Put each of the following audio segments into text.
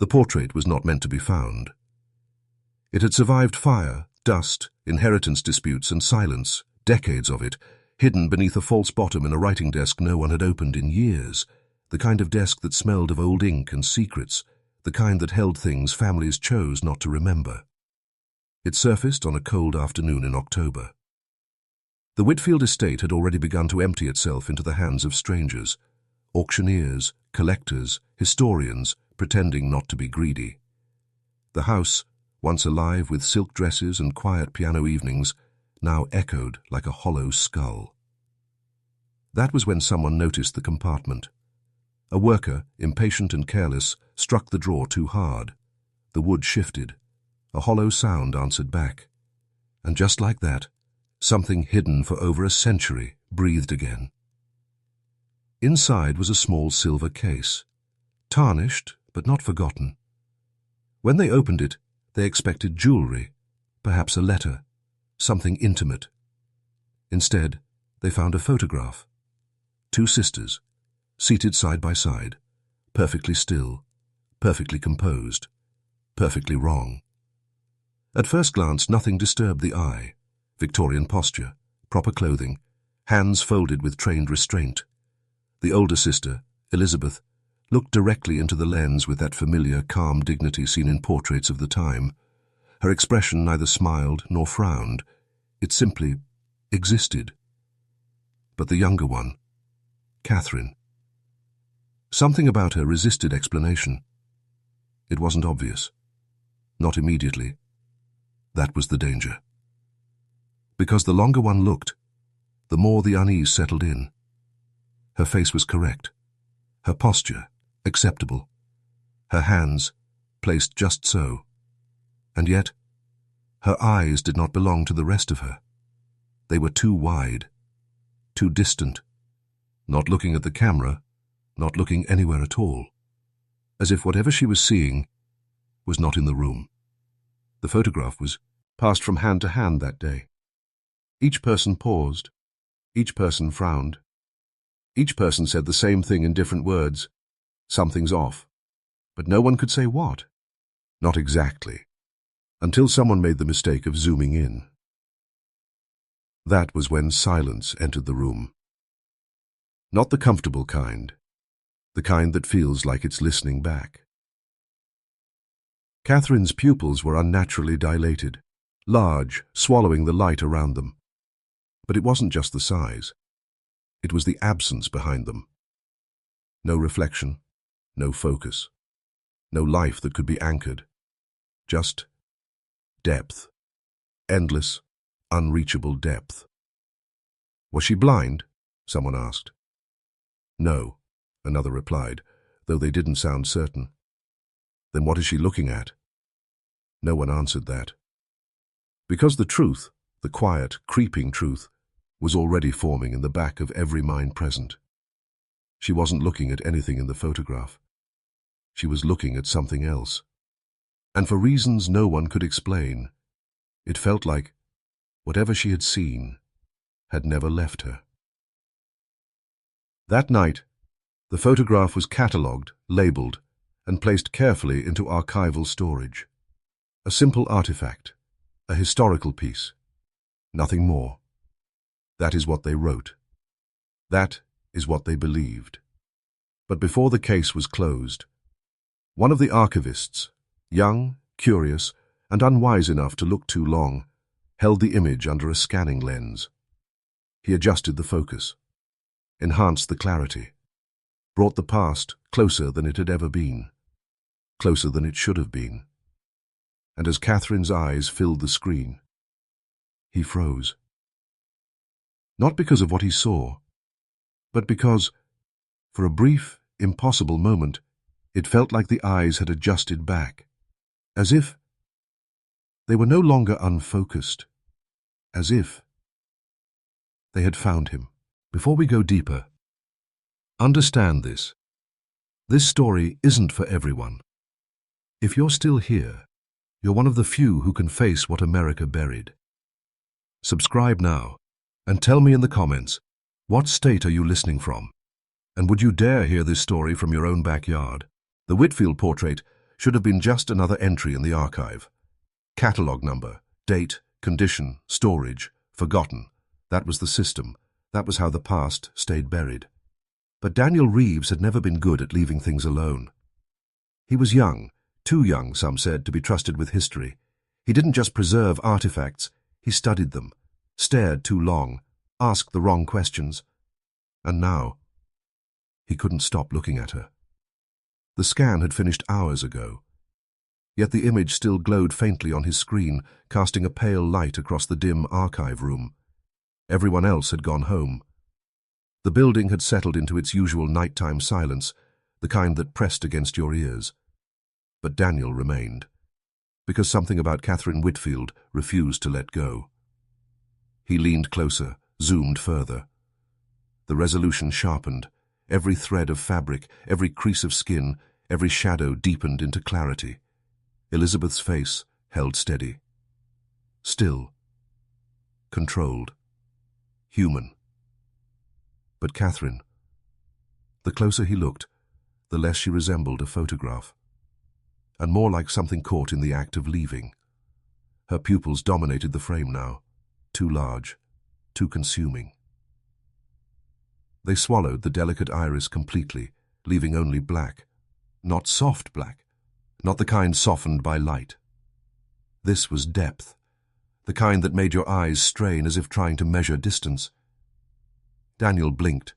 The portrait was not meant to be found. It had survived fire, dust, inheritance disputes, and silence, decades of it, hidden beneath a false bottom in a writing desk no one had opened in years, the kind of desk that smelled of old ink and secrets, the kind that held things families chose not to remember. It surfaced on a cold afternoon in October. The Whitfield estate had already begun to empty itself into the hands of strangers, auctioneers, collectors, historians, pretending not to be greedy. The house, once alive with silk dresses and quiet piano evenings, now echoed like a hollow skull. That was when someone noticed the compartment. A worker, impatient and careless, struck the drawer too hard. The wood shifted. A hollow sound answered back. And just like that, something hidden for over a century breathed again. Inside was a small silver case, tarnished but not forgotten. When they opened it, they expected jewelry, perhaps a letter, something intimate. Instead, they found a photograph. Two sisters, seated side by side, perfectly still, perfectly composed, perfectly wrong. At first glance, nothing disturbed the eye. Victorian posture, proper clothing, hands folded with trained restraint. The older sister, Elizabeth, looked directly into the lens with that familiar, calm dignity seen in portraits of the time. Her expression neither smiled nor frowned. It simply existed. But the younger one, Catherine. Something about her resisted explanation. It wasn't obvious. Not immediately. That was the danger. Because the longer one looked, the more the unease settled in. Her face was correct. Her posture, acceptable. Her hands, placed just so. And yet, her eyes did not belong to the rest of her. They were too wide, too distant, not looking at the camera, not looking anywhere at all, as if whatever she was seeing was not in the room. The photograph was passed from hand to hand that day. Each person paused. Each person frowned. Each person said the same thing in different words. Something's off. But no one could say what. Not exactly. Until someone made the mistake of zooming in. That was when silence entered the room. Not the comfortable kind. The kind that feels like it's listening back. Catherine's pupils were unnaturally dilated, large, swallowing the light around them. But it wasn't just the size. It was the absence behind them. No reflection, no focus, no life that could be anchored. Just depth. Endless, unreachable depth. Was she blind? Someone asked. No, another replied, though they didn't sound certain. Then what is she looking at? No one answered that. Because the truth, the quiet, creeping truth, was already forming in the back of every mind present. She wasn't looking at anything in the photograph. She was looking at something else. And for reasons no one could explain, it felt like whatever she had seen had never left her. That night, the photograph was catalogued, labeled, and placed carefully into archival storage. A simple artifact, a historical piece, nothing more. That is what they wrote. That is what they believed. But before the case was closed, one of the archivists, young, curious, and unwise enough to look too long, held the image under a scanning lens. He adjusted the focus, enhanced the clarity, brought the past closer than it had ever been, closer than it should have been. And as Catherine's eyes filled the screen, he froze. Not because of what he saw, but because, for a brief, impossible moment, it felt like the eyes had adjusted back, as if they were no longer unfocused, as if they had found him. Before we go deeper, understand this. This story isn't for everyone. If you're still here, you're one of the few who can face what America buried. Subscribe now, and tell me in the comments, what state are you listening from? And would you dare hear this story from your own backyard? The Whitfield portrait should have been just another entry in the archive. Catalogue number, date, condition, storage, forgotten. That was the system. That was how the past stayed buried. But Daniel Reeves had never been good at leaving things alone. He was young, too young, some said, to be trusted with history. He didn't just preserve artifacts, he studied them, stared too long, asked the wrong questions. And now, he couldn't stop looking at her. The scan had finished hours ago, yet the image still glowed faintly on his screen, casting a pale light across the dim archive room. Everyone else had gone home. The building had settled into its usual nighttime silence, the kind that pressed against your ears. But Daniel remained, because something about Catherine Whitfield refused to let go. He leaned closer, zoomed further. The resolution sharpened. Every thread of fabric, every crease of skin, every shadow deepened into clarity. Elizabeth's face held steady. Still. Controlled. Human. But Catherine. The closer he looked, the less she resembled a photograph, and more like something caught in the act of leaving. Her pupils dominated the frame now, too large, too consuming. They swallowed the delicate iris completely, leaving only black. Not soft black, not the kind softened by light. This was depth, the kind that made your eyes strain as if trying to measure distance. Daniel blinked.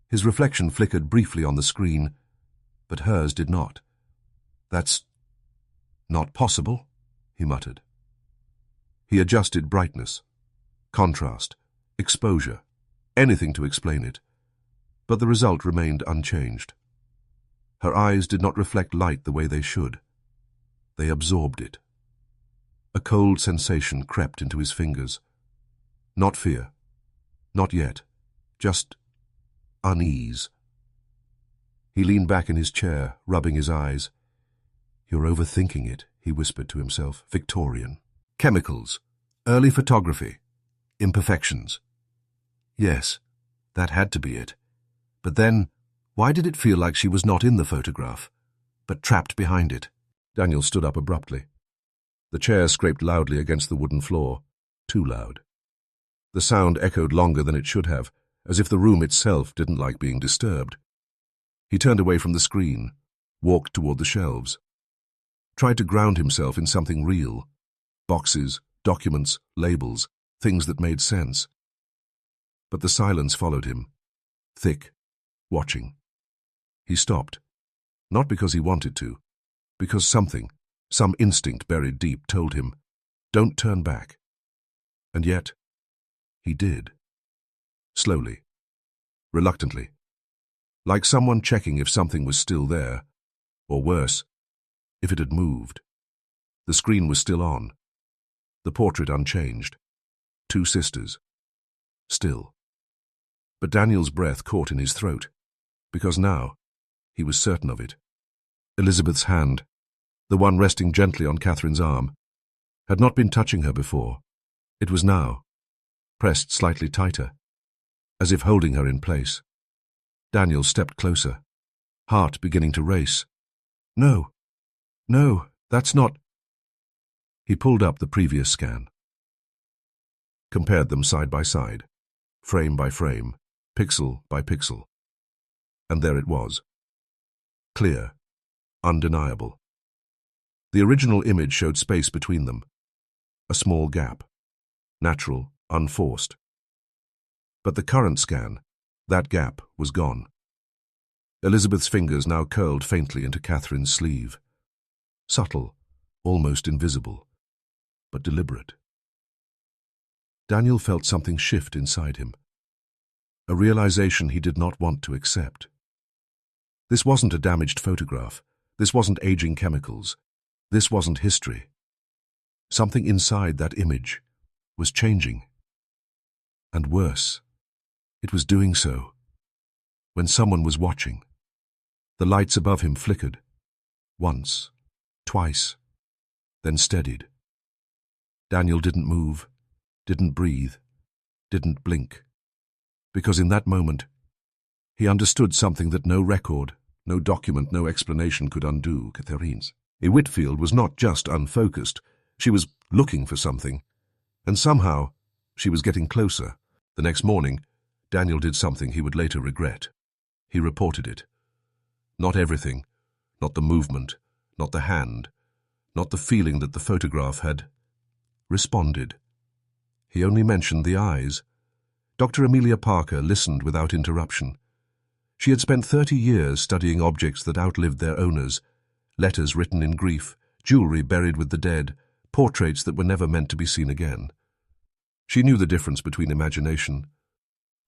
His reflection flickered briefly on the screen, but hers did not. "That's not possible," he muttered. He adjusted brightness, contrast, exposure, anything to explain it, but the result remained unchanged. Her eyes did not reflect light the way they should. They absorbed it. A cold sensation crept into his fingers. Not fear. Not yet. Just unease. He leaned back in his chair, rubbing his eyes. "You're overthinking it," he whispered to himself. "Victorian. Chemicals. Early photography. Imperfections." Yes, that had to be it. But then, why did it feel like she was not in the photograph, but trapped behind it? Daniel stood up abruptly. The chair scraped loudly against the wooden floor, too loud. The sound echoed longer than it should have, as if the room itself didn't like being disturbed. He turned away from the screen, walked toward the shelves, tried to ground himself in something real. Boxes, documents, labels, things that made sense. But the silence followed him, thick, watching. He stopped, not because he wanted to, because something, some instinct buried deep, told him, "Don't turn back." And yet, he did. Slowly, reluctantly, like someone checking if something was still there, or worse, if it had moved. The screen was still on, the portrait unchanged. Two sisters. Still. But Daniel's breath caught in his throat, because now he was certain of it. Elizabeth's hand, the one resting gently on Catherine's arm, had not been touching her before. It was now, pressed slightly tighter, as if holding her in place. Daniel stepped closer, heart beginning to race. No, that's not... He pulled up the previous scan, compared them side by side, frame by frame, pixel by pixel. And there it was. Clear, undeniable. The original image showed space between them, a small gap, natural, unforced. But the current scan, that gap was gone. Elizabeth's fingers now curled faintly into Catherine's sleeve. Subtle, almost invisible, but deliberate. Daniel felt something shift inside him, a realization he did not want to accept. This wasn't a damaged photograph. This wasn't aging chemicals. This wasn't history. Something inside that image was changing. And worse, it was doing so when someone was watching. The lights above him flickered, once, twice, then steadied. Daniel didn't move, didn't breathe, didn't blink, because in that moment he understood something that no record, no document, no explanation could undo. Catherine's. Whitfield was not just unfocused, she was looking for something. And somehow, she was getting closer. The next morning, Daniel did something he would later regret. He reported it. Not everything, not the movement, not the hand, not the feeling that the photograph had responded. He only mentioned the eyes. Dr. Amelia Parker listened without interruption. She had spent 30 years studying objects that outlived their owners, letters written in grief, jewelry buried with the dead, portraits that were never meant to be seen again. She knew the difference between imagination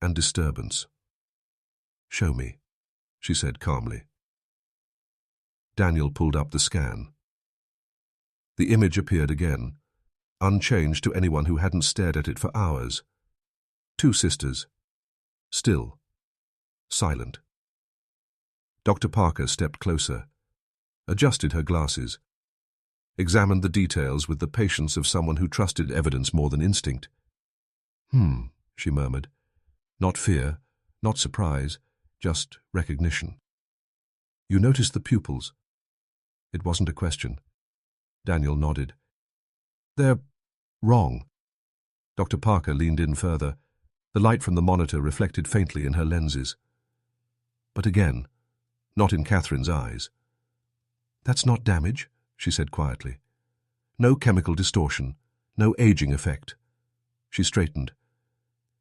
and disturbance. "Show me," she said calmly. Daniel pulled up the scan. The image appeared again, unchanged to anyone who hadn't stared at it for hours. Two sisters, still, silent. Dr. Parker stepped closer, adjusted her glasses, examined the details with the patience of someone who trusted evidence more than instinct. She murmured. Not fear, not surprise, just recognition. "You noticed the pupils?" It wasn't a question. Daniel nodded. "They're wrong." Dr. Parker leaned in further. The light from the monitor reflected faintly in her lenses. But again, not in Catherine's eyes. "That's not damage," she said quietly. "No chemical distortion, no aging effect." She straightened.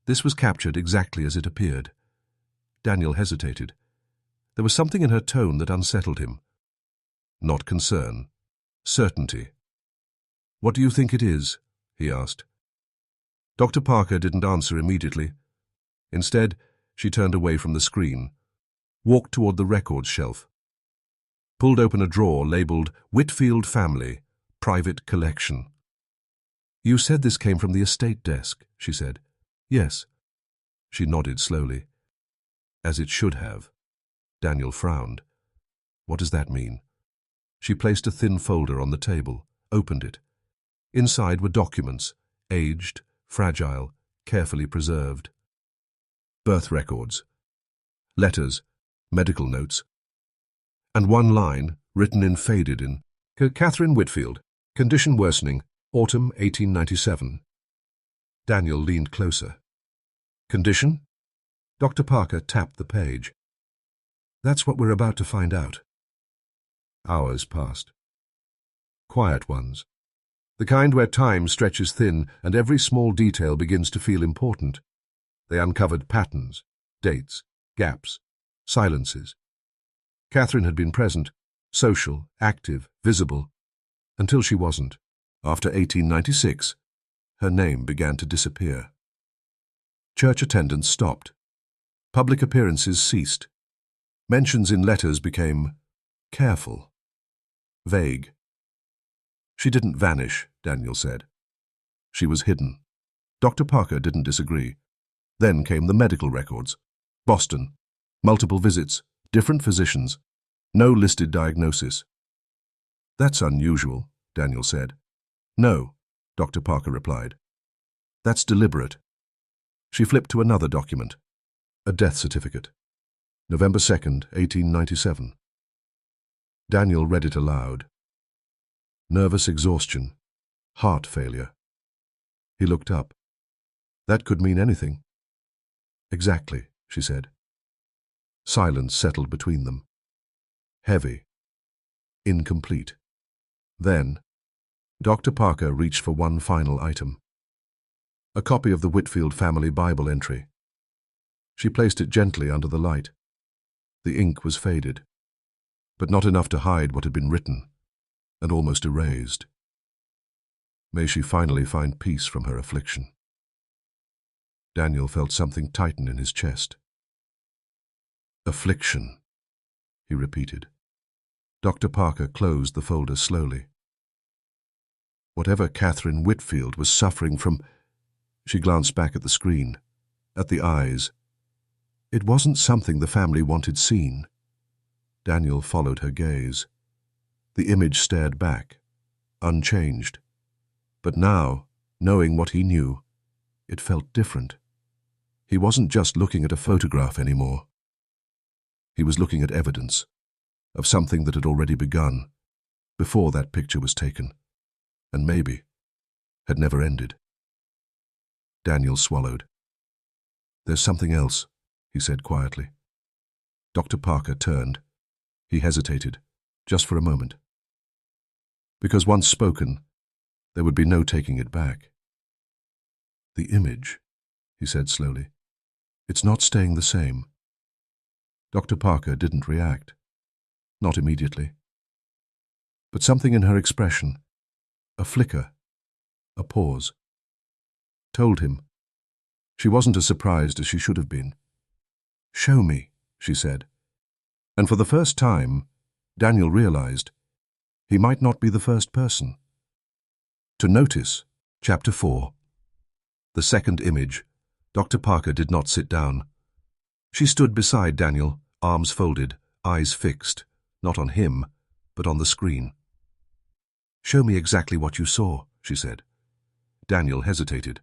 This was captured exactly as it appeared. Daniel hesitated. There was something in her tone that unsettled him. Not concern. Certainty. "What do you think it is?" he asked. Dr. Parker didn't answer immediately. Instead, she turned away from the screen, walked toward the records shelf, pulled open a drawer labeled Whitfield Family, Private Collection. "You said this came from the estate desk," she said. "Yes." She nodded slowly. "As it should have." Daniel frowned. "What does that mean?" She placed a thin folder on the table, opened it. Inside were documents, aged, fragile, carefully preserved. Birth records, letters, medical notes, and one line, written in faded in, "Catherine Whitfield, condition worsening, autumn 1897. Daniel leaned closer. "Condition?" Dr. Parker tapped the page. "That's what we're about to find out." Hours passed. Quiet ones. The kind where time stretches thin and every small detail begins to feel important. They uncovered patterns, dates, gaps, silences. Catherine had been present, social, active, visible, until she wasn't. After 1896, her name began to disappear. Church attendance stopped. Public appearances ceased. Mentions in letters became careful, vague. She didn't vanish, Daniel said. She was hidden. Dr. Parker didn't disagree. Then came the medical records. Boston. Multiple visits. Different physicians. No listed diagnosis. "That's unusual," Daniel said. "No," Dr. Parker replied. "That's deliberate." She flipped to another document. A death certificate. November 2nd, 1897. Daniel read it aloud. Nervous exhaustion. Heart failure. He looked up. That could mean anything. "Exactly," she said. Silence settled between them. Heavy. Incomplete. Then, Dr. Parker reached for one final item. A copy of the Whitfield family Bible entry. She placed it gently under the light. The ink was faded, but not enough to hide what had been written, and almost erased. May she finally find peace from her affliction. Daniel felt something tighten in his chest. "Affliction," he repeated. Dr. Parker closed the folder slowly. Whatever Catherine Whitfield was suffering from, she glanced back at the screen, at the eyes. It wasn't something the family wanted seen. Daniel followed her gaze. The image stared back, unchanged. But now, knowing what he knew, it felt different. He wasn't just looking at a photograph anymore. He was looking at evidence of something that had already begun, before that picture was taken, and maybe had never ended. Daniel swallowed. "There's something else," he said quietly. Dr. Parker turned. He hesitated, just for a moment. Because once spoken, there would be no taking it back. "The image," he said slowly. "It's not staying the same." Dr. Parker didn't react. Not immediately. But something in her expression, a flicker, a pause, told him. She wasn't as surprised as she should have been. "Show me," she said. And for the first time, Daniel realized he might not be the first person to notice. Chapter 4. The second image. Dr. Parker did not sit down. She stood beside Daniel, arms folded, eyes fixed, not on him, but on the screen. "Show me exactly what you saw," she said. Daniel hesitated.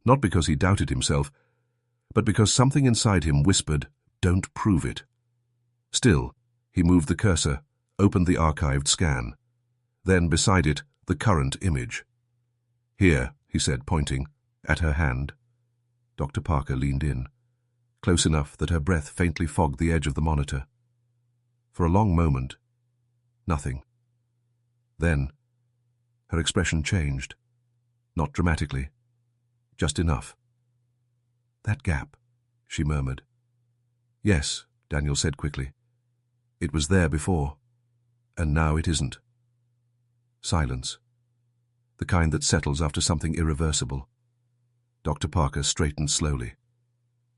Not because he doubted himself, but because something inside him whispered, "Don't prove it." Still, he moved the cursor, opened the archived scan. Then, beside it, the current image. "Here," he said, pointing, at her hand. Dr. Parker leaned in, close enough that her breath faintly fogged the edge of the monitor. For a long moment, nothing. Then, her expression changed. Not dramatically, just enough. "That gap," she murmured. "Yes," Daniel said quickly. "It was there before, and now it isn't." Silence. The kind that settles after something irreversible. Dr. Parker straightened slowly,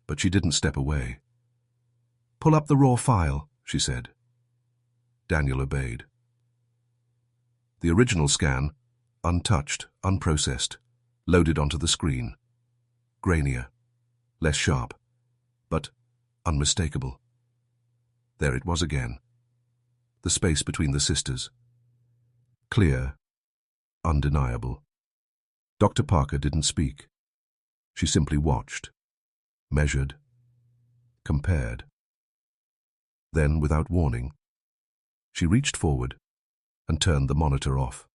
but she didn't step away. "Pull up the raw file," she said. Daniel obeyed. The original scan, untouched, unprocessed, loaded onto the screen. Grainier, less sharp, but unmistakable. There it was again. The space between the sisters. Clear, undeniable. Dr. Parker didn't speak. She simply watched, measured, compared. Then, without warning, she reached forward and turned the monitor off.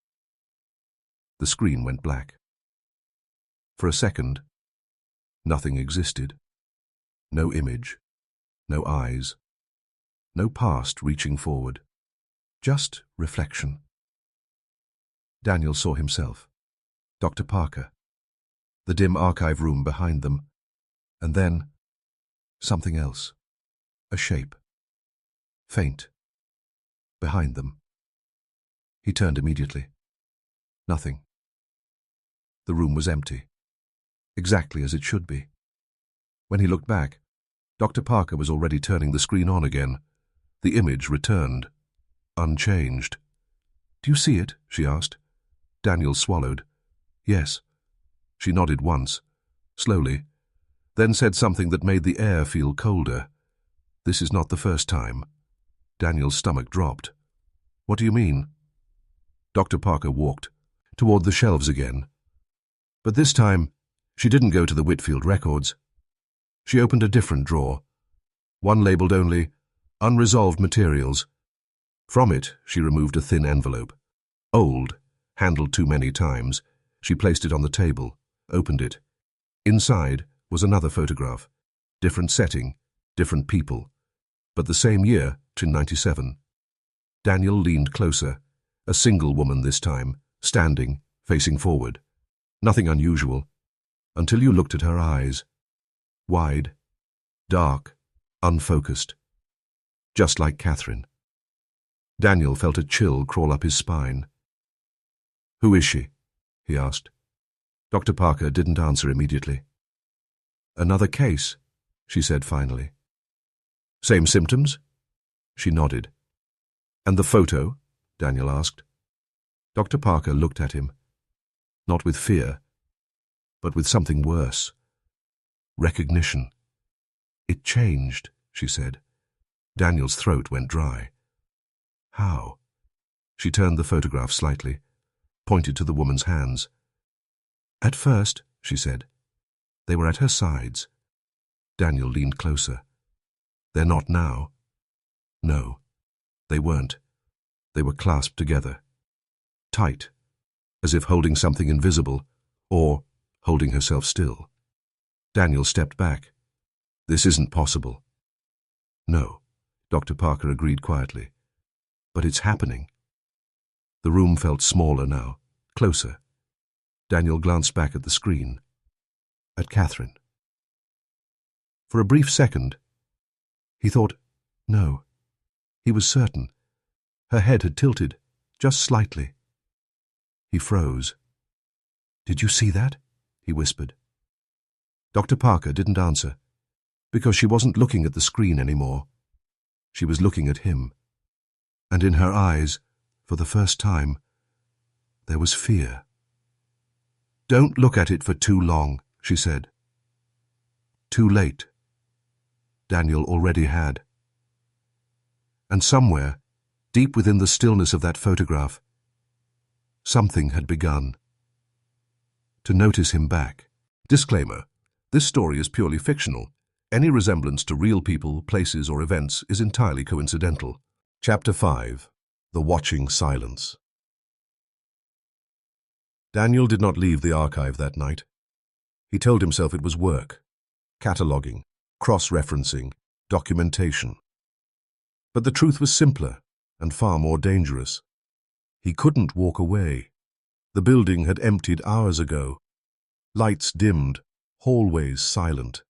The screen went black. For a second, nothing existed. No image, no eyes, no past reaching forward. Just reflection. Daniel saw himself, Dr. Parker, the dim archive room behind them, and then something else. A shape. Faint. Behind them. He turned immediately. Nothing. The room was empty. Exactly as it should be. When he looked back, Dr. Parker was already turning the screen on again. The image returned, unchanged. "Do you see it?" she asked. Daniel swallowed. "Yes." She nodded once, slowly, then said something that made the air feel colder. "This is not the first time." Daniel's stomach dropped. "What do you mean?" Dr. Parker walked toward the shelves again. But this time, she didn't go to the Whitfield records. She opened a different drawer, one labeled only Unresolved Materials. From it, she removed a thin envelope. Old, handled too many times. She placed it on the table, opened it. Inside was another photograph. Different setting, different people. But the same year, 1997. Daniel leaned closer, a single woman this time, standing, facing forward. Nothing unusual, until you looked at her eyes. Wide, dark, unfocused. Just like Catherine. Daniel felt a chill crawl up his spine. "Who is she?" he asked. Dr. Parker didn't answer immediately. "Another case," she said finally. "Same symptoms?" She nodded. "And the photo?" Daniel asked. Dr. Parker looked at him, not with fear, but with something worse. Recognition. "It changed," she said. Daniel's throat went dry. "How?" She turned the photograph slightly, pointed to the woman's hands. "At first," she said, "they were at her sides." Daniel leaned closer. "They're not now." "No, they weren't. They were clasped together, tight, as if holding something invisible, or holding herself still. Daniel stepped back. This isn't possible. No, Dr. Parker agreed quietly. But it's happening. The room felt smaller now, closer. Daniel glanced back at the screen, at Catherine. For a brief second, he thought, no. He was certain. Her head had tilted, just slightly. He froze. "Did you see that?" he whispered. Dr. Parker didn't answer, because she wasn't looking at the screen anymore. She was looking at him. And in her eyes, for the first time, there was fear. "Don't look at it for too long," she said. Too late. Daniel already had. And somewhere, deep within the stillness of that photograph, something had begun to notice him back. Disclaimer: this story is purely fictional. Any resemblance to real people, places, or events is entirely coincidental. Chapter 5. The Watching Silence. Daniel did not leave the archive that night. He told himself it was work, cataloguing, cross-referencing, documentation. But the truth was simpler and far more dangerous. He couldn't walk away. The building had emptied hours ago. Lights dimmed, hallways silent.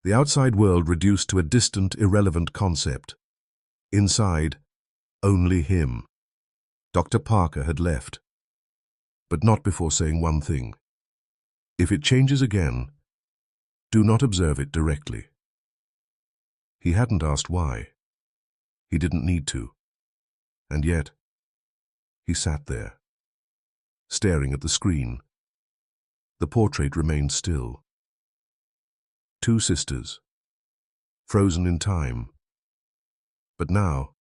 The outside world reduced to a distant, irrelevant concept. Inside, only him. Dr. Parker had left. But not before saying one thing. If it changes again, do not observe it directly. He hadn't asked why. He didn't need to. And yet, he sat there, staring at the screen. The portrait remained still. Two sisters, frozen in time. But now,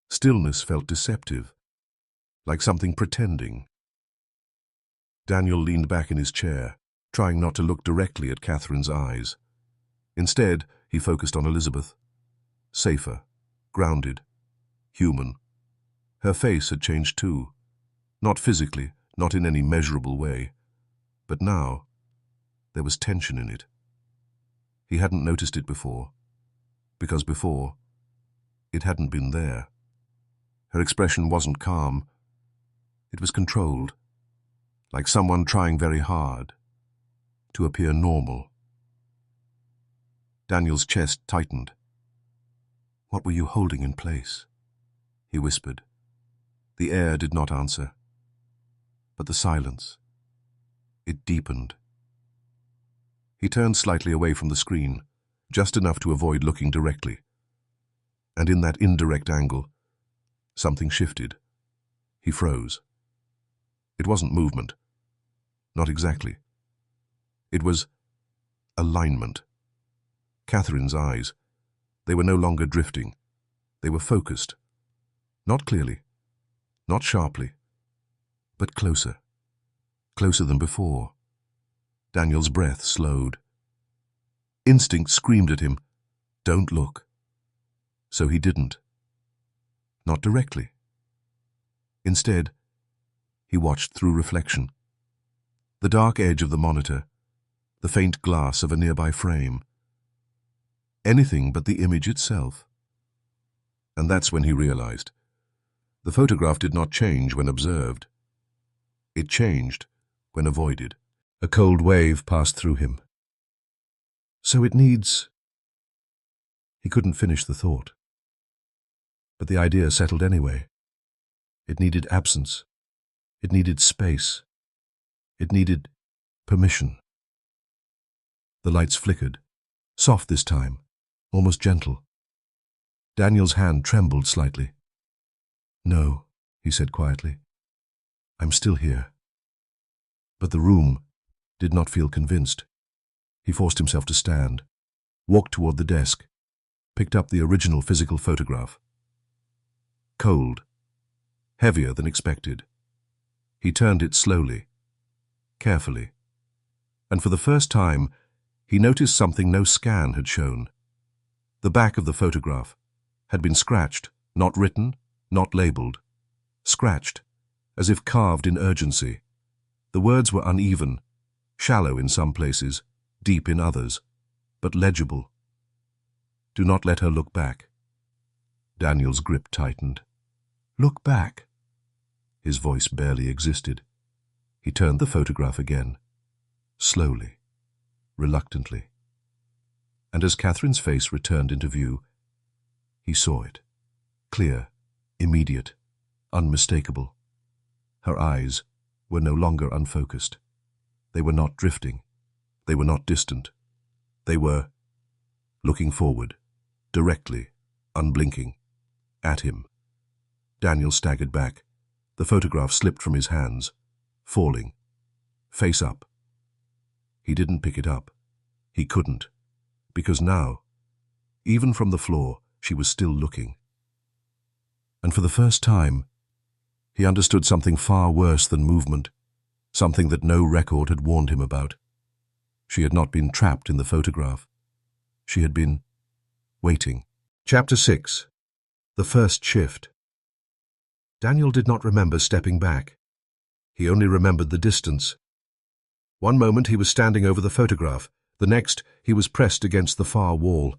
stillness felt deceptive, like something pretending. Daniel leaned back in his chair, trying not to look directly at Catherine's eyes. Instead, he focused on Elizabeth. Safer, grounded, human. Her face had changed too. Not physically, not in any measurable way. But now, there was tension in it. He hadn't noticed it before, because before, it hadn't been there. Her expression wasn't calm. It was controlled, like someone trying very hard to appear normal. Daniel's chest tightened. "What were you holding in place?" he whispered. The air did not answer. But the silence, it deepened. He turned slightly away from the screen, just enough to avoid looking directly. And in that indirect angle, something shifted. He froze. It wasn't movement. Not exactly. It was alignment. Catherine's eyes. They were no longer drifting. They were focused. Not clearly, not sharply, but closer. Closer than before. Daniel's breath slowed. Instinct screamed at him, "Don't look." So he didn't. Not directly. Instead, he watched through reflection. The dark edge of the monitor, the faint glass of a nearby frame. Anything but the image itself. And that's when he realized. The photograph did not change when observed. It changed when avoided. A cold wave passed through him. So it needs... He couldn't finish the thought. But the idea settled anyway. It needed absence. It needed space. It needed permission. The lights flickered, soft this time, almost gentle. Daniel's hand trembled slightly. "No," he said quietly. "I'm still here." But the room did not feel convinced. He forced himself to stand, walked toward the desk, picked up the original physical photograph. Cold, heavier than expected. He turned it slowly, carefully, and for the first time, he noticed something no scan had shown. The back of the photograph had been scratched, not written, not labelled, scratched, as if carved in urgency. The words were uneven, shallow in some places, deep in others, but legible. Do not let her look back. Daniel's grip tightened. Look back. His voice barely existed. He turned the photograph again, slowly, reluctantly. And as Catherine's face returned into view, he saw it. Clear, immediate, unmistakable. Her eyes were no longer unfocused. They were not drifting. They were not distant. They were looking forward, directly, unblinking, at him. Daniel staggered back. The photograph slipped from his hands, falling, face up. He didn't pick it up. He couldn't, because now, even from the floor, she was still looking. And for the first time, he understood something far worse than movement, something that no record had warned him about. She had not been trapped in the photograph. She had been waiting. Chapter 6. The First Shift. Daniel did not remember stepping back. He only remembered the distance. One moment he was standing over the photograph, the next he was pressed against the far wall.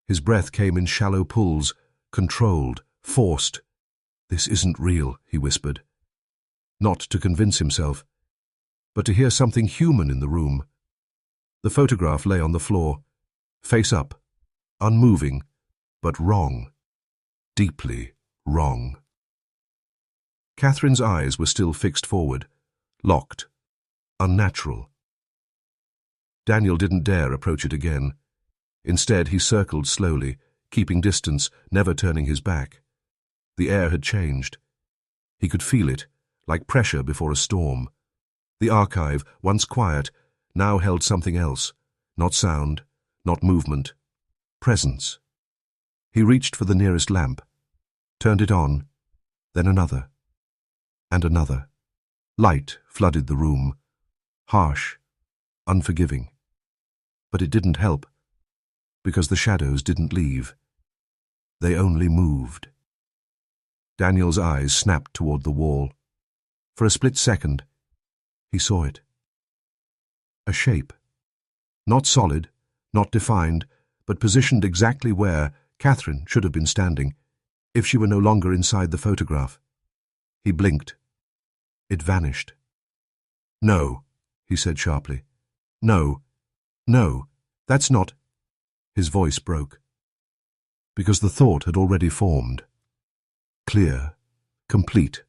His breath came in shallow pulls, controlled, forced. This isn't real, he whispered. Not to convince himself, but to hear something human in the room. The photograph lay on the floor, face up, unmoving, but wrong. Deeply wrong. Catherine's eyes were still fixed forward, locked, unnatural. Daniel didn't dare approach it again. Instead, he circled slowly, keeping distance, never turning his back. The air had changed. He could feel it, like pressure before a storm. The archive, once quiet, now held something else. Not sound, not movement. Presence. He reached for the nearest lamp, turned it on, then another, and another. Light flooded the room, harsh, unforgiving. But it didn't help, because the shadows didn't leave. They only moved. Daniel's eyes snapped toward the wall. For a split second, he saw it. A shape. Not solid, not defined, but positioned exactly where Catherine should have been standing, if she were no longer inside the photograph. He blinked. It vanished. No, he said sharply. No, no, that's not... His voice broke. Because the thought had already formed. Clear, complete,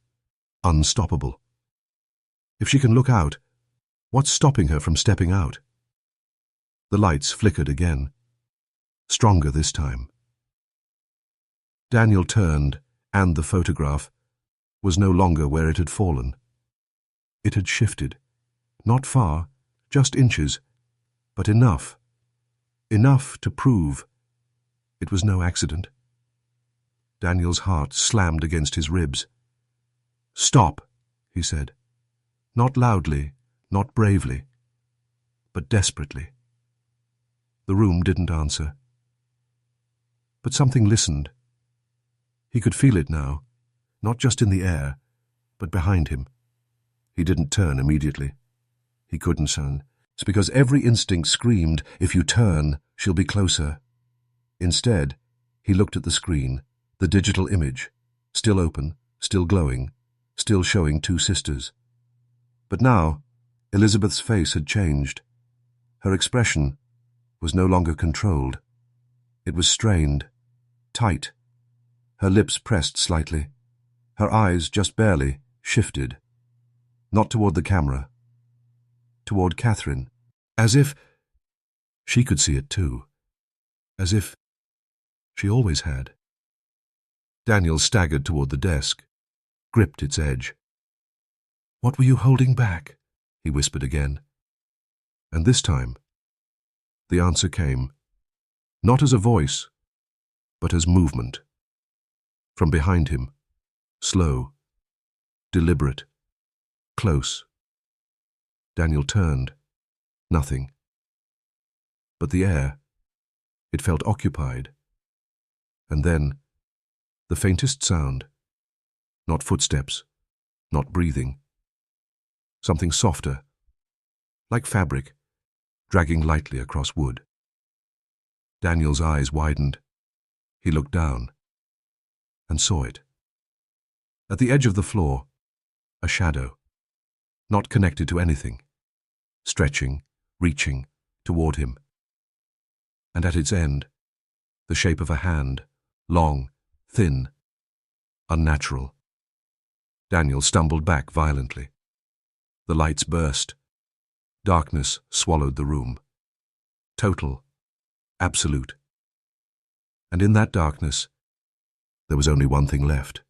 unstoppable. If she can look out, what's stopping her from stepping out? The lights flickered again. Stronger this time. Daniel turned, and the photograph was no longer where it had fallen. It had shifted. Not far, just inches, but enough. Enough to prove it was no accident. Daniel's heart slammed against his ribs. Stop, he said. Not loudly, not bravely, but desperately. The room didn't answer. But something listened. He could feel it now, not just in the air, but behind him. He didn't turn immediately. He couldn't, son. It's because every instinct screamed, if you turn, she'll be closer. Instead, he looked at the screen, the digital image, still open, still glowing, still showing two sisters. But now, Elizabeth's face had changed. Her expression was no longer controlled. It was strained, tight. Her lips pressed slightly. Her eyes just barely shifted. Not toward the camera. Toward Catherine. As if she could see it too. As if she always had. Daniel staggered toward the desk, gripped its edge. What were you holding back? He whispered again. And this time, the answer came, not as a voice, but as movement. From behind him, slow, deliberate, close. Daniel turned. Nothing. But the air, it felt occupied. And then, the faintest sound, Not footsteps, not breathing. Something softer, like fabric, dragging lightly across wood. Daniel's eyes widened. He looked down and saw it. At the edge of the floor, a shadow, not connected to anything, stretching, reaching toward him. And at its end, the shape of a hand, long, thin, unnatural. Daniel stumbled back violently. The lights burst. Darkness swallowed the room. Total, absolute. And in that darkness, there was only one thing left.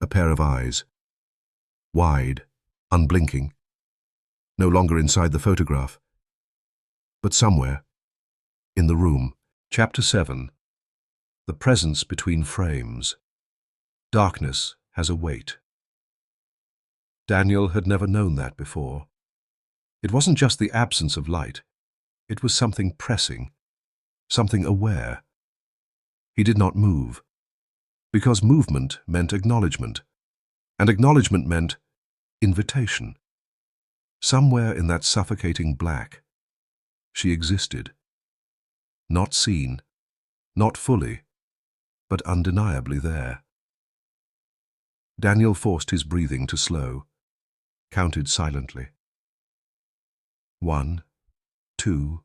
A pair of eyes. Wide, unblinking. No longer inside the photograph, but somewhere, in the room. Chapter 7. The presence between frames. Darkness has a weight. Daniel had never known that before. It wasn't just the absence of light. It was something pressing, something aware. He did not move, because movement meant acknowledgement, and acknowledgement meant invitation. Somewhere in that suffocating black, she existed. Not seen, not fully, but undeniably there. Daniel forced his breathing to slow, counted silently. 1, 2,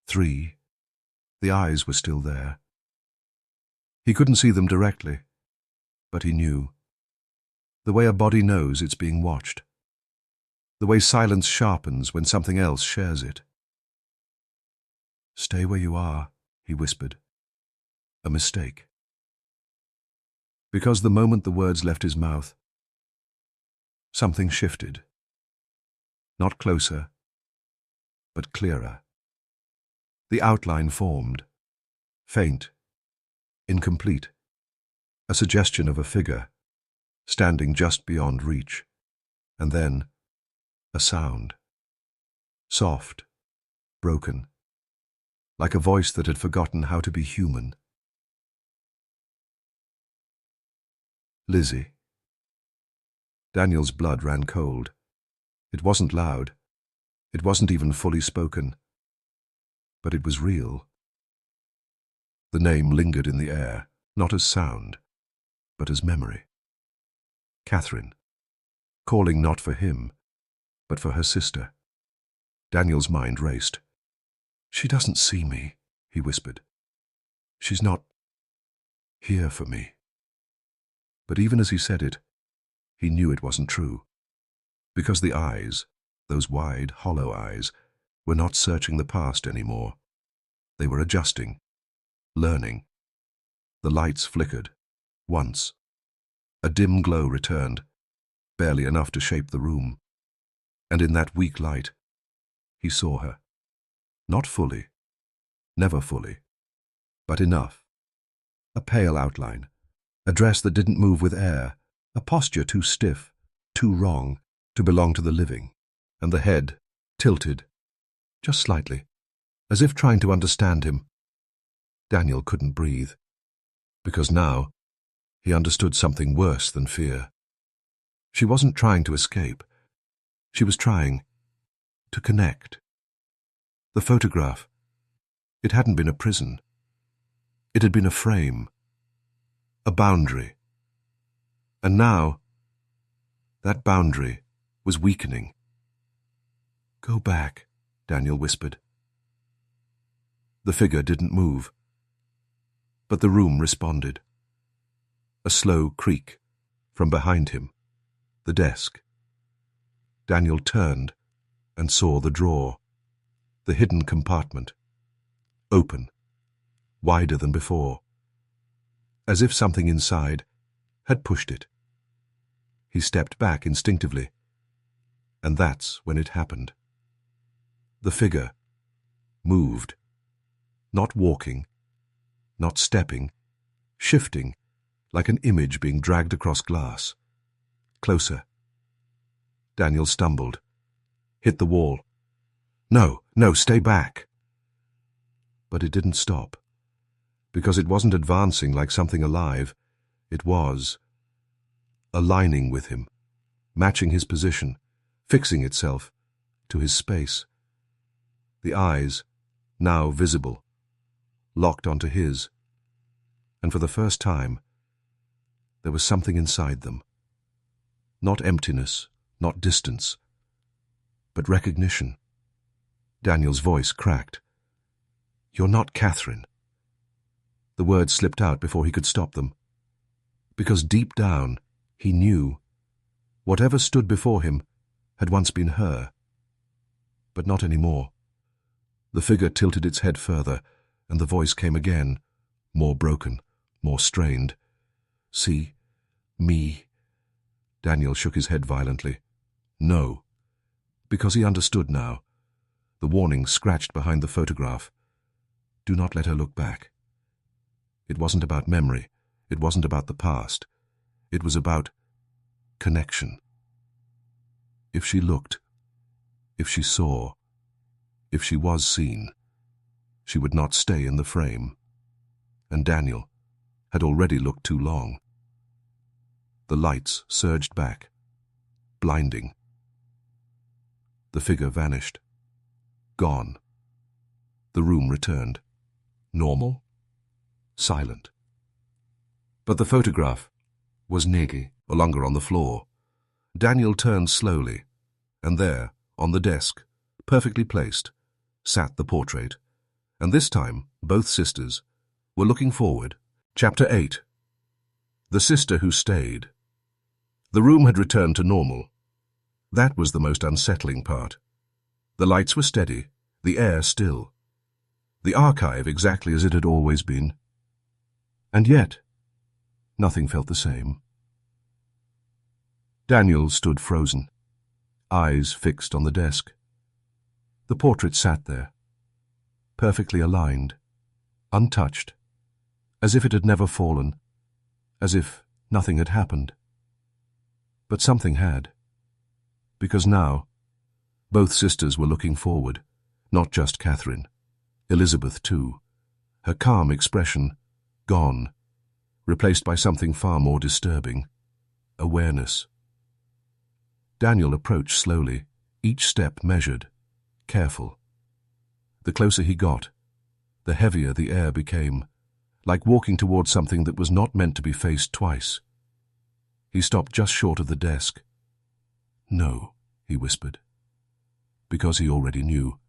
3. The eyes were still there. He couldn't see them directly, but he knew. The way a body knows it's being watched. The way silence sharpens when something else shares it. "Stay where you are," he whispered. A mistake. Because the moment the words left his mouth, something shifted. Not closer, but clearer. The outline formed, faint, incomplete, a suggestion of a figure, standing just beyond reach, and then a sound. Soft, broken, like a voice that had forgotten how to be human. Lizzie. Daniel's blood ran cold. It wasn't loud. It wasn't even fully spoken. But it was real. The name lingered in the air, not as sound, but as memory. Catherine, calling not for him, but for her sister. Daniel's mind raced. "She doesn't see me," he whispered. "She's not here for me." But even as he said it, he knew it wasn't true. Because the eyes, those wide, hollow eyes, were not searching the past anymore. They were adjusting, learning. The lights flickered. Once. A dim glow returned, barely enough to shape the room. And in that weak light, he saw her. Not fully, never fully, but enough. A pale outline, a dress that didn't move with air, a posture too stiff, too wrong, to belong to the living, and the head tilted, just slightly, as if trying to understand him. Daniel couldn't breathe, because now he understood something worse than fear. She wasn't trying to escape. She was trying to connect. The photograph, it hadn't been a prison. It had been a frame, a boundary. And now, that boundary was weakening. "Go back," Daniel whispered. The figure didn't move, but the room responded. A slow creak from behind him, the desk. Daniel turned and saw the drawer, the hidden compartment, open, wider than before, as if something inside had pushed it. He stepped back instinctively, and that's when it happened. The figure moved, not walking, not stepping, shifting, like an image being dragged across glass. Closer. Daniel stumbled, hit the wall. No, stay back. But it didn't stop, because it wasn't advancing like something alive. It was aligning with him, matching his position, fixing itself to his space. The eyes, now visible, locked onto his, and for the first time, there was something inside them. Not emptiness, not distance, but recognition. Daniel's voice cracked. "You're not Catherine." The words slipped out before he could stop them, because deep down he knew whatever stood before him had once been her, but not anymore. The figure tilted its head further, and the voice came again, more broken, more strained. "See, me." Daniel shook his head violently. "No," because he understood now. The warning scratched behind the photograph. Do not let her look back. It wasn't about memory. It wasn't about the past. It was about connection. If she looked, if she saw, if she was seen, she would not stay in the frame. And Daniel had already looked too long. The lights surged back, blinding. The figure vanished. Gone. The room returned. Normal. Silent. But the photograph was no longer on the floor. Daniel turned slowly, and there, on the desk, perfectly placed, sat the portrait. And this time, both sisters were looking forward. Chapter 8. The Sister Who Stayed. The room had returned to normal. That was the most unsettling part. The lights were steady, the air still. The archive exactly as it had always been. And yet, nothing felt the same. Daniel stood frozen, eyes fixed on the desk. The portrait sat there, perfectly aligned, untouched, as if it had never fallen, as if nothing had happened. But something had, because now both sisters were looking forward, not just Catherine, Elizabeth too, her calm expression gone, replaced by something far more disturbing, awareness. Daniel approached slowly, each step measured, careful. The closer he got, the heavier the air became, like walking towards something that was not meant to be faced twice. He stopped just short of the desk. "No," he whispered. Because he already knew.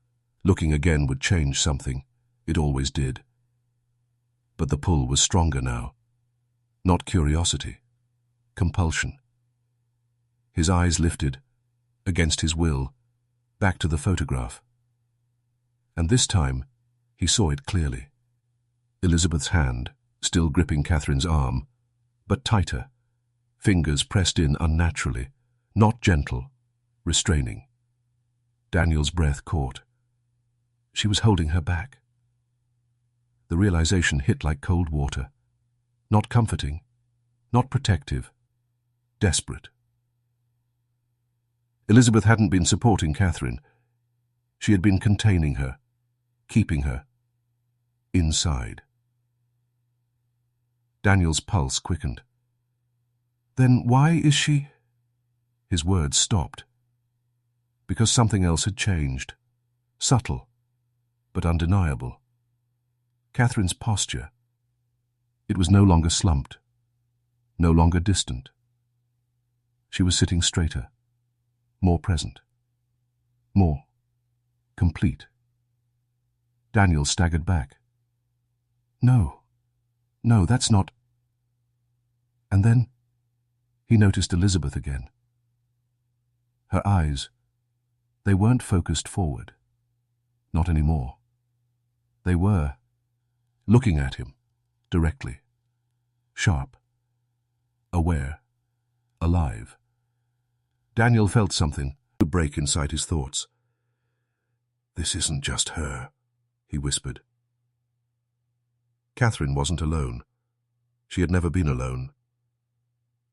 Looking again would change something. It always did. But the pull was stronger now. Not curiosity. Compulsion. His eyes lifted, against his will, back to the photograph. And this time, he saw it clearly. Elizabeth's hand, still gripping Catherine's arm, but tighter, fingers pressed in unnaturally, not gentle, restraining. Daniel's breath caught. She was holding her back. The realization hit like cold water. Not comforting, not protective, desperate. Elizabeth hadn't been supporting Catherine. She had been containing her, keeping her inside. Daniel's pulse quickened. "Then why is she—" His words stopped. Because something else had changed. Subtle, but undeniable. Catherine's posture. It was no longer slumped, no longer distant. She was sitting straighter, more present, more complete. Daniel staggered back. No, that's not. And then he noticed Elizabeth again. Her eyes, they weren't focused forward. Not anymore. They were looking at him, directly, sharp, aware, alive. Daniel felt something break inside his thoughts. "This isn't just her," he whispered. Catherine wasn't alone. She had never been alone.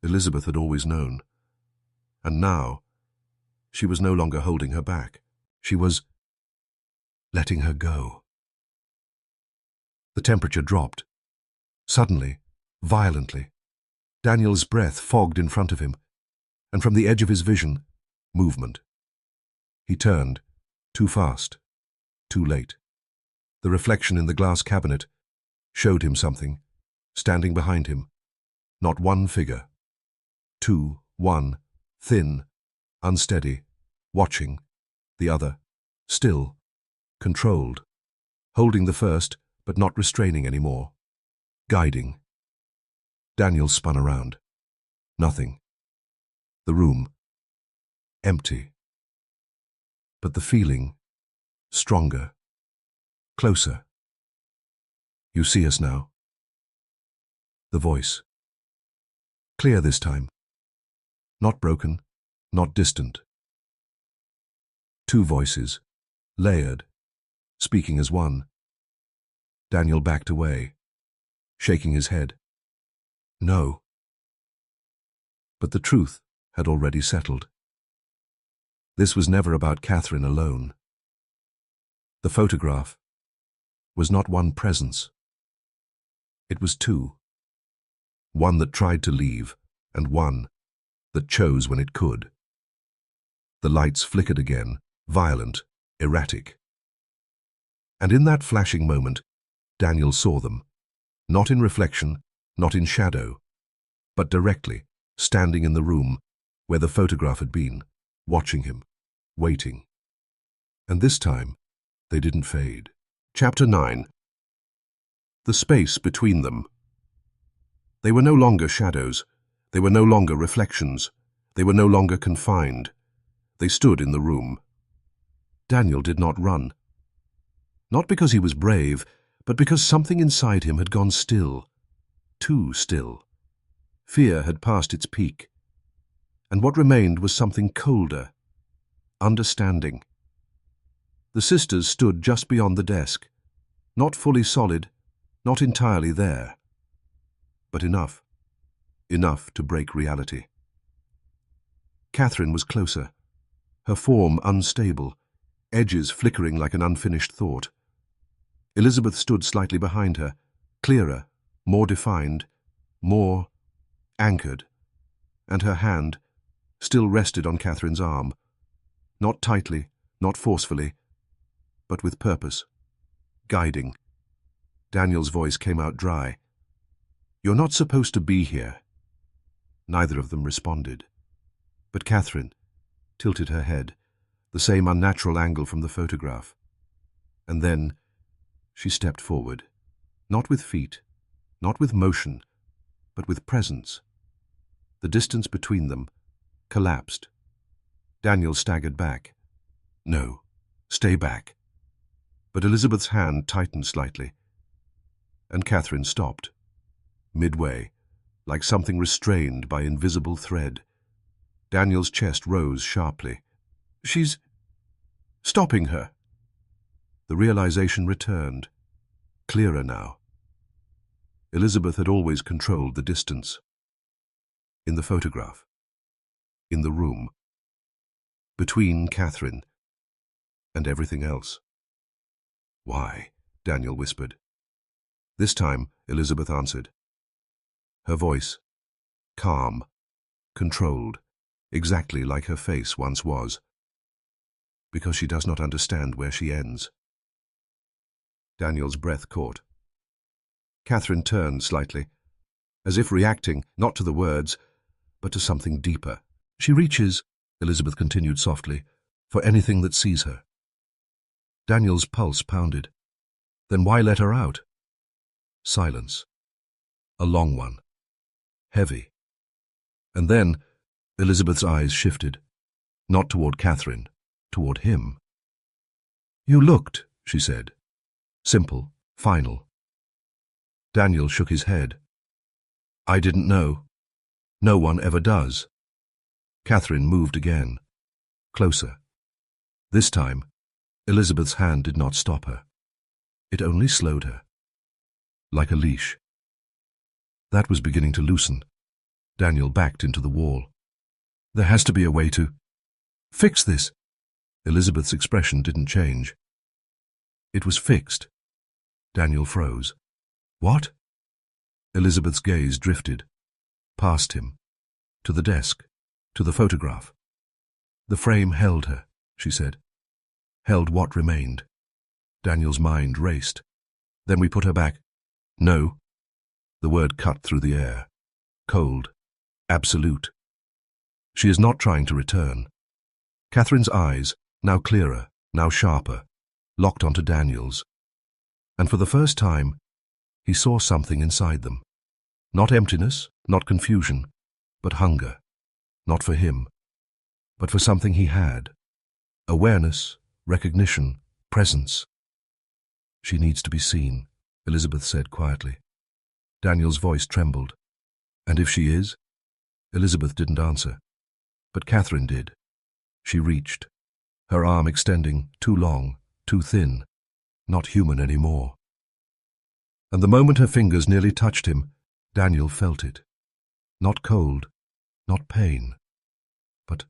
Elizabeth had always known. And now, she was no longer holding her back. She was letting her go. The temperature dropped. Suddenly, violently. Daniel's breath fogged in front of him, and from the edge of his vision, movement. He turned, too fast, too late. The reflection in the glass cabinet showed him something, standing behind him. Not one figure. Two, one, thin, unsteady, watching, the other, still, controlled, holding the first but not restraining anymore, guiding. Daniel spun around. Nothing. The room. Empty. But the feeling, stronger, closer. You see us now. The voice. Clear this time. Not broken, not distant. Two voices, layered, speaking as one. Daniel backed away, shaking his head. No. But the truth had already settled. This was never about Catherine alone. The photograph was not one presence. It was two. One that tried to leave, and one that chose when it could. The lights flickered again, violent, erratic. And in that flashing moment, Daniel saw them, not in reflection, not in shadow, but directly, standing in the room where the photograph had been, watching him, waiting. And this time, they didn't fade. Chapter 9. The space between them. They were no longer shadows. They were no longer reflections. They were no longer confined. They stood in the room. Daniel did not run. Not because he was brave, but because something inside him had gone still. Too still. Fear had passed its peak. And what remained was something colder. Understanding. The sisters stood just beyond the desk. Not fully solid, not entirely there. But enough. Enough to break reality. Catherine was closer. Her form unstable, edges flickering like an unfinished thought. Elizabeth stood slightly behind her, clearer, more defined, more anchored, and her hand still rested on Catherine's arm, not tightly, not forcefully, but with purpose, guiding. Daniel's voice came out dry. "You're not supposed to be here." Neither of them responded. But Catherine tilted her head, the same unnatural angle from the photograph. And then she stepped forward, not with feet, not with motion, but with presence. The distance between them collapsed. Daniel staggered back. "No, stay back." But Elizabeth's hand tightened slightly, and Catherine stopped, midway, like something restrained by invisible thread. Daniel's chest rose sharply. "She's stopping her." The realization returned, clearer now. Elizabeth had always controlled the distance. In the photograph. In the room. Between Catherine and everything else. "Why?" Daniel whispered. This time, Elizabeth answered. Her voice, calm, controlled, exactly like her face once was. "Because she does not understand where she ends." Daniel's breath caught. Catherine turned slightly, as if reacting not to the words, but to something deeper. "She reaches," Elizabeth continued softly, "for anything that sees her." Daniel's pulse pounded. Then why let her out? Silence. A long one. Heavy. And then Elizabeth's eyes shifted, not toward Catherine, toward him. "You looked," she said. Simple, final. Daniel shook his head. "I didn't know. No one ever does." Catherine moved again, closer. This time, Elizabeth's hand did not stop her. It only slowed her, like a leash. That was beginning to loosen. Daniel backed into the wall. "There has to be a way to fix this." Elizabeth's expression didn't change. It was fixed. Daniel froze. "What?" Elizabeth's gaze drifted, past him, to the desk, to the photograph. The frame held her, she said. Held what remained. Daniel's mind raced. Then we put her back. No. The word cut through the air. Cold. Absolute. She is not trying to return. Catherine's eyes, now clearer, now sharper, locked onto Daniel's. And for the first time, he saw something inside them. Not emptiness, not confusion, but hunger. Not for him, but for something he had. Awareness, recognition, presence. She needs to be seen, Elizabeth said quietly. Daniel's voice trembled. And if she is? Elizabeth didn't answer. But Catherine did. She reached, her arm extending, too long, too thin, not human anymore. And the moment her fingers nearly touched him, Daniel felt it. Not cold, not pain, but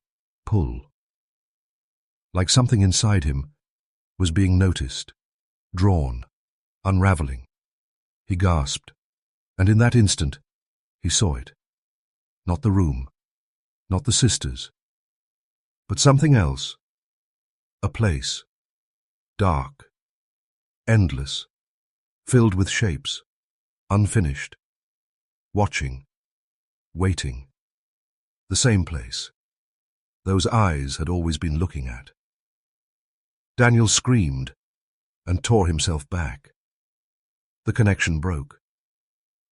pull. Like something inside him was being noticed, drawn, unraveling. He gasped, and in that instant, he saw it. Not the room, not the sisters, but something else. A place, dark, endless, filled with shapes, unfinished, watching, waiting. The same place. Those eyes had always been looking at. Daniel screamed and tore himself back. The connection broke.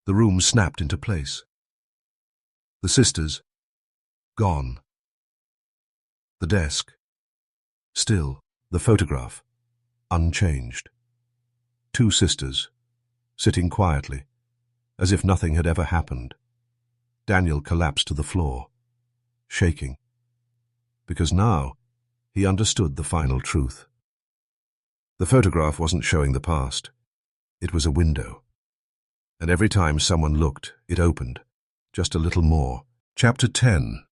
The room snapped into place. The sisters, gone. The desk, still. The photograph, unchanged. Two sisters, sitting quietly, as if nothing had ever happened. Daniel collapsed to the floor, shaking, because now he understood the final truth. The photograph wasn't showing the past. It was a window. And every time someone looked, it opened, just a little more. Chapter 10.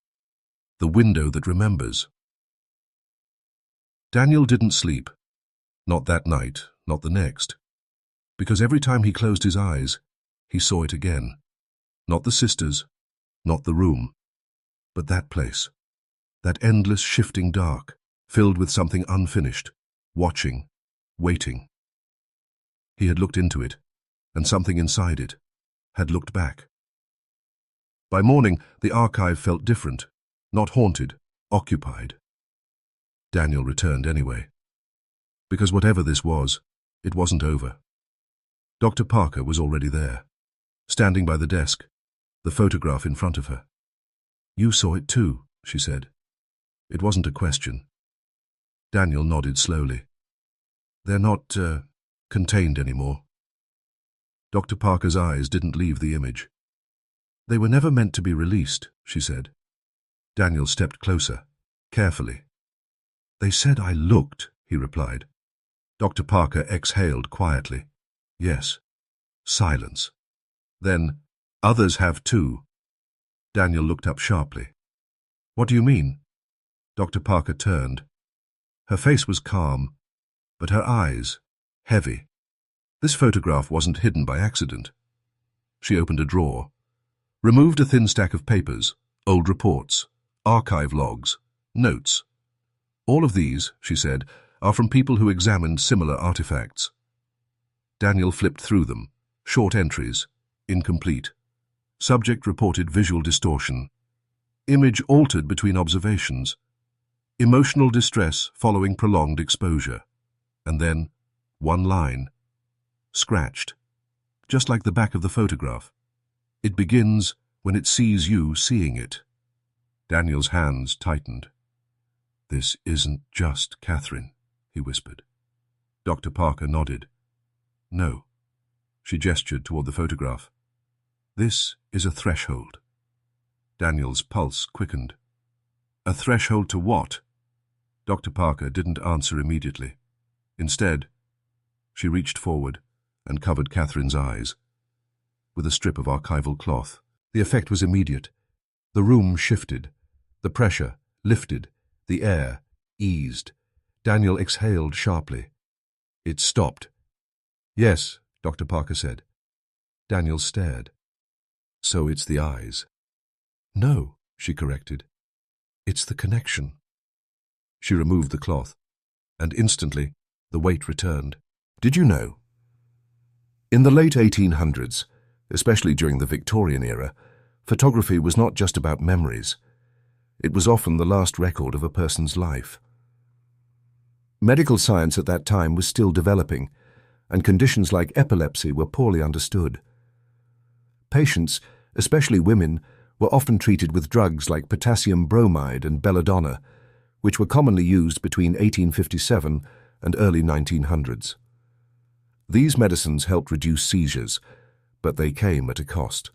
The Window That Remembers. Daniel didn't sleep. Not that night, not the next. Because every time he closed his eyes, he saw it again. Not the sisters, not the room, but that place. That endless shifting dark, filled with something unfinished, watching, waiting. He had looked into it, and something inside it had looked back. By morning, the archive felt different, not haunted, occupied. Daniel returned anyway. Because whatever this was, it wasn't over. Dr. Parker was already there, standing by the desk, the photograph in front of her. You saw it too, she said. It wasn't a question. Daniel nodded slowly. They're not, contained anymore. Dr. Parker's eyes didn't leave the image. They were never meant to be released, she said. Daniel stepped closer, carefully. They said I looked, he replied. Dr. Parker exhaled quietly. Yes. Silence. Then, others have too. Daniel looked up sharply. What do you mean? Dr. Parker turned. Her face was calm, but her eyes, heavy. This photograph wasn't hidden by accident. She opened a drawer, removed a thin stack of papers, old reports, archive logs, notes. All of these, she said, are from people who examined similar artifacts. Daniel flipped through them, short entries, incomplete. Subject reported visual distortion. Image altered between observations. Emotional distress following prolonged exposure. And then, one line. Scratched. Just like the back of the photograph. It begins when it sees you seeing it. Daniel's hands tightened. This isn't just Catherine, he whispered. Dr. Parker nodded. No. She gestured toward the photograph. This is a threshold. Daniel's pulse quickened. A threshold to what? Dr. Parker didn't answer immediately. Instead, she reached forward and covered Catherine's eyes with a strip of archival cloth. The effect was immediate. The room shifted. The pressure lifted. The air eased. Daniel exhaled sharply. It stopped. Yes, Dr. Parker said. Daniel stared. So it's the eyes. No, she corrected. It's the connection. She removed the cloth, and instantly the weight returned. Did you know? In the late 1800s, especially during the Victorian era, photography was not just about memories. It was often the last record of a person's life. Medical science at that time was still developing, and conditions like epilepsy were poorly understood. Patients, especially women, were often treated with drugs like potassium bromide and belladonna, which were commonly used between 1857 and early 1900s. These medicines helped reduce seizures, but they came at a cost.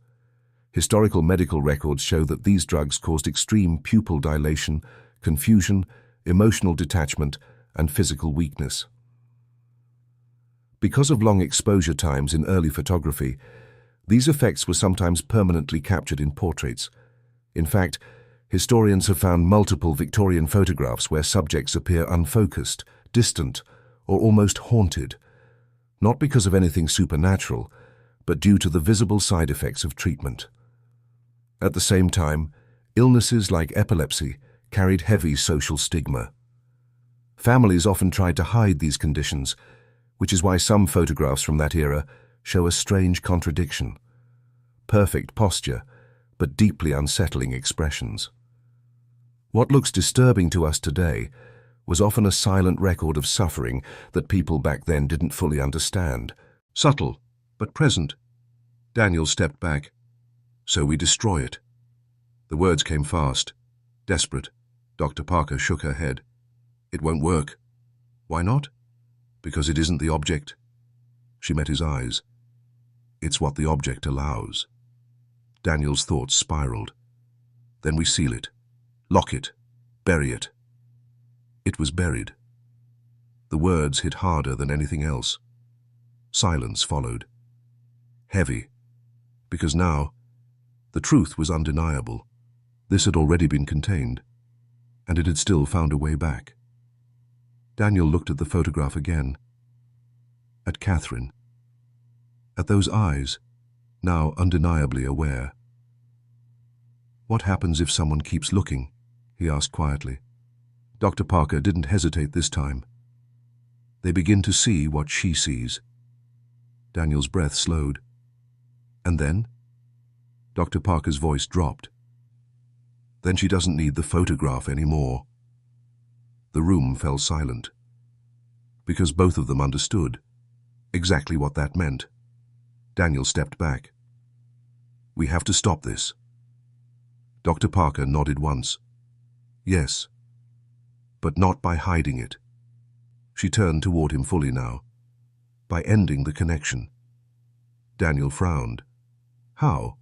Historical medical records show that these drugs caused extreme pupil dilation, confusion, emotional detachment, and physical weakness. Because of long exposure times in early photography, these effects were sometimes permanently captured in portraits. In fact, historians have found multiple Victorian photographs where subjects appear unfocused, distant, or almost haunted, not because of anything supernatural, but due to the visible side effects of treatment. At the same time, illnesses like epilepsy carried heavy social stigma. Families often tried to hide these conditions, which is why some photographs from that era show a strange contradiction. Perfect posture, but deeply unsettling expressions. What looks disturbing to us today was often a silent record of suffering that people back then didn't fully understand. Subtle, but present. Daniel stepped back. So we destroy it. The words came fast, desperate. Dr. Parker shook her head. It won't work. Why not? Because it isn't the object. She met his eyes. It's what the object allows. Daniel's thoughts spiraled. Then we seal it, lock it, bury it. It was buried. The words hit harder than anything else. Silence followed. Heavy, because now the truth was undeniable. This had already been contained, and it had still found a way back. Daniel looked at the photograph again. At Catherine. At those eyes, now undeniably aware. What happens if someone keeps looking? He asked quietly. Dr. Parker didn't hesitate this time. They begin to see what she sees. Daniel's breath slowed. And then? Dr. Parker's voice dropped. Then she doesn't need the photograph anymore. The room fell silent, because both of them understood exactly what that meant. Daniel stepped back. We have to stop this. Dr. Parker nodded once. Yes, but not by hiding it. She turned toward him fully now. By ending the connection. Daniel frowned. How?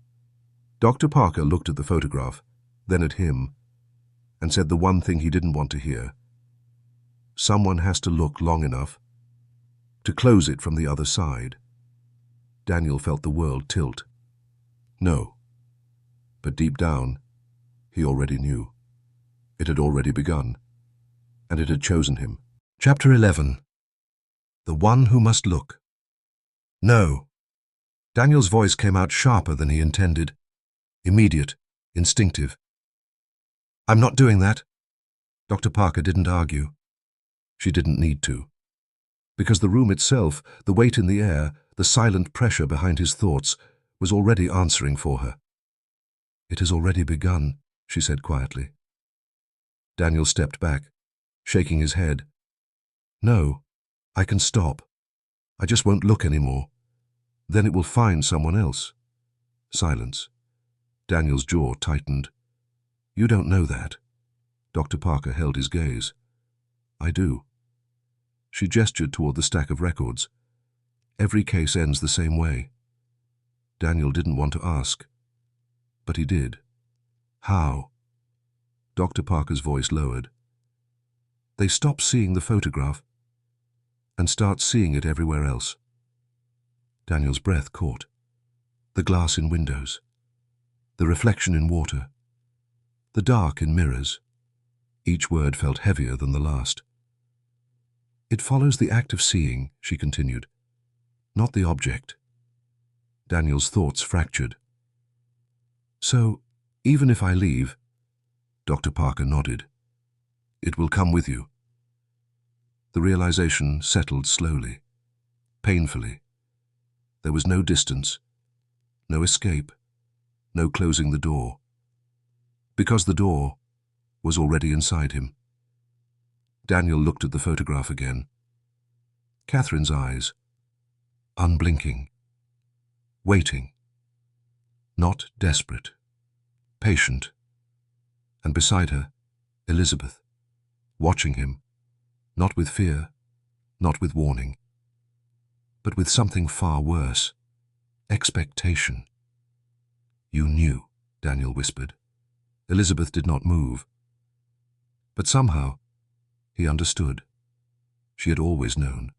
Dr. Parker looked at the photograph, then at him, and said the one thing he didn't want to hear. Someone has to look long enough to close it from the other side. Daniel felt the world tilt. No. But deep down, he already knew. It had already begun, and it had chosen him. Chapter 11. The One Who Must Look. No. Daniel's voice came out sharper than he intended. Immediate, instinctive. I'm not doing that. Dr. Parker didn't argue. She didn't need to. Because the room itself, the weight in the air, the silent pressure behind his thoughts, was already answering for her. It has already begun, she said quietly. Daniel stepped back, shaking his head. No, I can stop. I just won't look anymore. Then it will find someone else. Silence. Daniel's jaw tightened. You don't know that. Dr. Parker held his gaze. I do. She gestured toward the stack of records. Every case ends the same way. Daniel didn't want to ask, but he did. How? Dr. Parker's voice lowered. They stop seeing the photograph and start seeing it everywhere else. Daniel's breath caught. The glass in windows, the reflection in water, the dark in mirrors. Each word felt heavier than the last. It follows the act of seeing, she continued, not the object. Daniel's thoughts fractured. So, Even if I leave, Dr. Parker nodded. It will come with you. The realization settled slowly, painfully. There was no distance, no escape, no closing the door. Because the door was already inside him. Daniel looked at the photograph again. Catherine's eyes, unblinking, waiting, not desperate, patient. And beside her, Elizabeth, watching him, not with fear, not with warning, but with something far worse, expectation. You knew, Daniel whispered. Elizabeth did not move. But somehow, he understood. She had always known.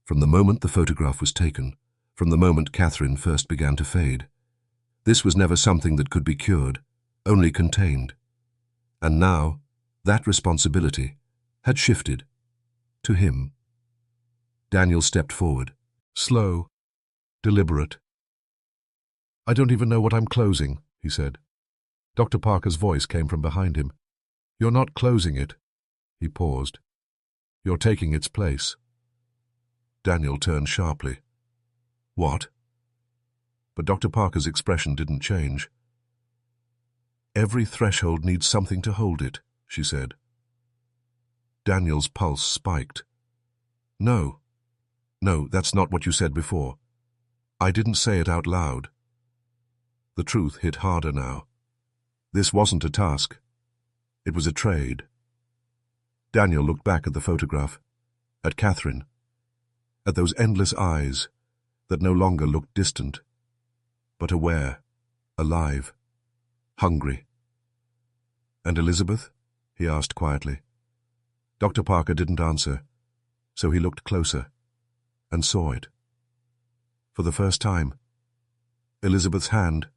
From the moment the photograph was taken, from the moment Catherine first began to fade. This was never something that could be cured, only contained. And now, that responsibility had shifted to him. Daniel stepped forward, slow, deliberate. I don't even know what I'm closing, he said. Dr. Parker's voice came from behind him. You're not closing it. He paused. You're taking its place. Daniel turned sharply. What? But Dr. Parker's expression didn't change. Every threshold needs something to hold it, she said. Daniel's pulse spiked. No, that's not what you said before. I didn't say it out loud. The truth hit harder now. This wasn't a task. It was a trade. Daniel looked back at the photograph, at Catherine, at those endless eyes that no longer looked distant, but aware, alive, hungry. And Elizabeth? He asked quietly. Dr. Parker didn't answer, so he looked closer and saw it. For the first time, Elizabeth's hand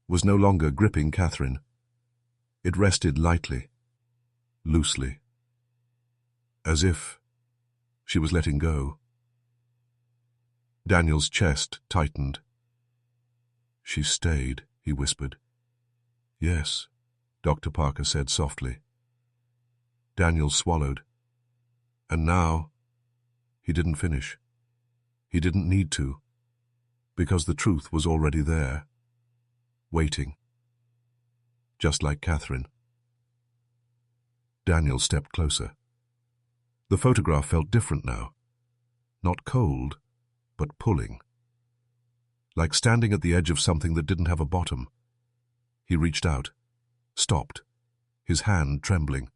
was no longer gripping Catherine. It rested lightly, loosely, as if she was letting go. Daniel's chest tightened. She stayed, he whispered. Yes, Dr. Parker said softly. Daniel swallowed. And now, he didn't finish. He didn't need to, because the truth was already there, waiting. Just like Catherine. Daniel stepped closer. The photograph felt different now. Not cold, but pulling. Like standing at the edge of something that didn't have a bottom. He reached out, stopped, his hand trembling.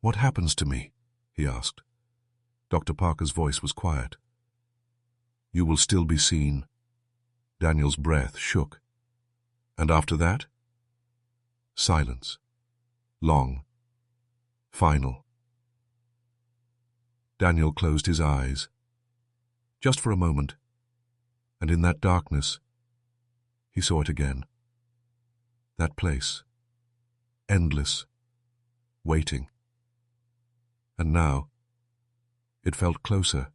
What happens to me? He asked. Dr. Parker's voice was quiet. You will still be seen. Daniel's breath shook. And after that? Silence. Long. Final. Daniel closed his eyes. Just for a moment. And in that darkness, he saw it again. That place. Endless. Waiting. And now, it felt closer.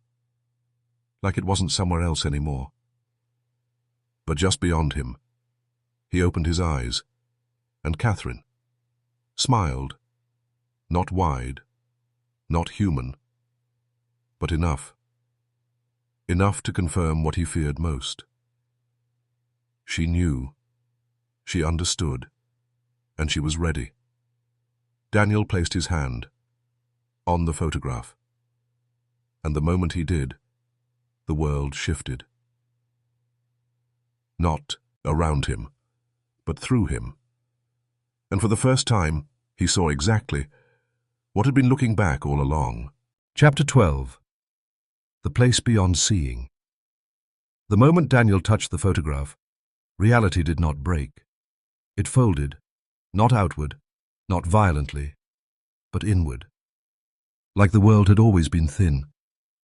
Like it wasn't somewhere else anymore. But just beyond him, he opened his eyes, and Catherine smiled, not wide, not human, but enough. Enough to confirm what he feared most. She knew, she understood, and she was ready. Daniel placed his hand on the photograph, and the moment he did, the world shifted. Not around him, but through him. And for the first time, he saw exactly what had been looking back all along. Chapter 12. The Place Beyond Seeing. The moment Daniel touched the photograph, reality did not break. It folded, not outward, not violently, but inward. Like the world had always been thin,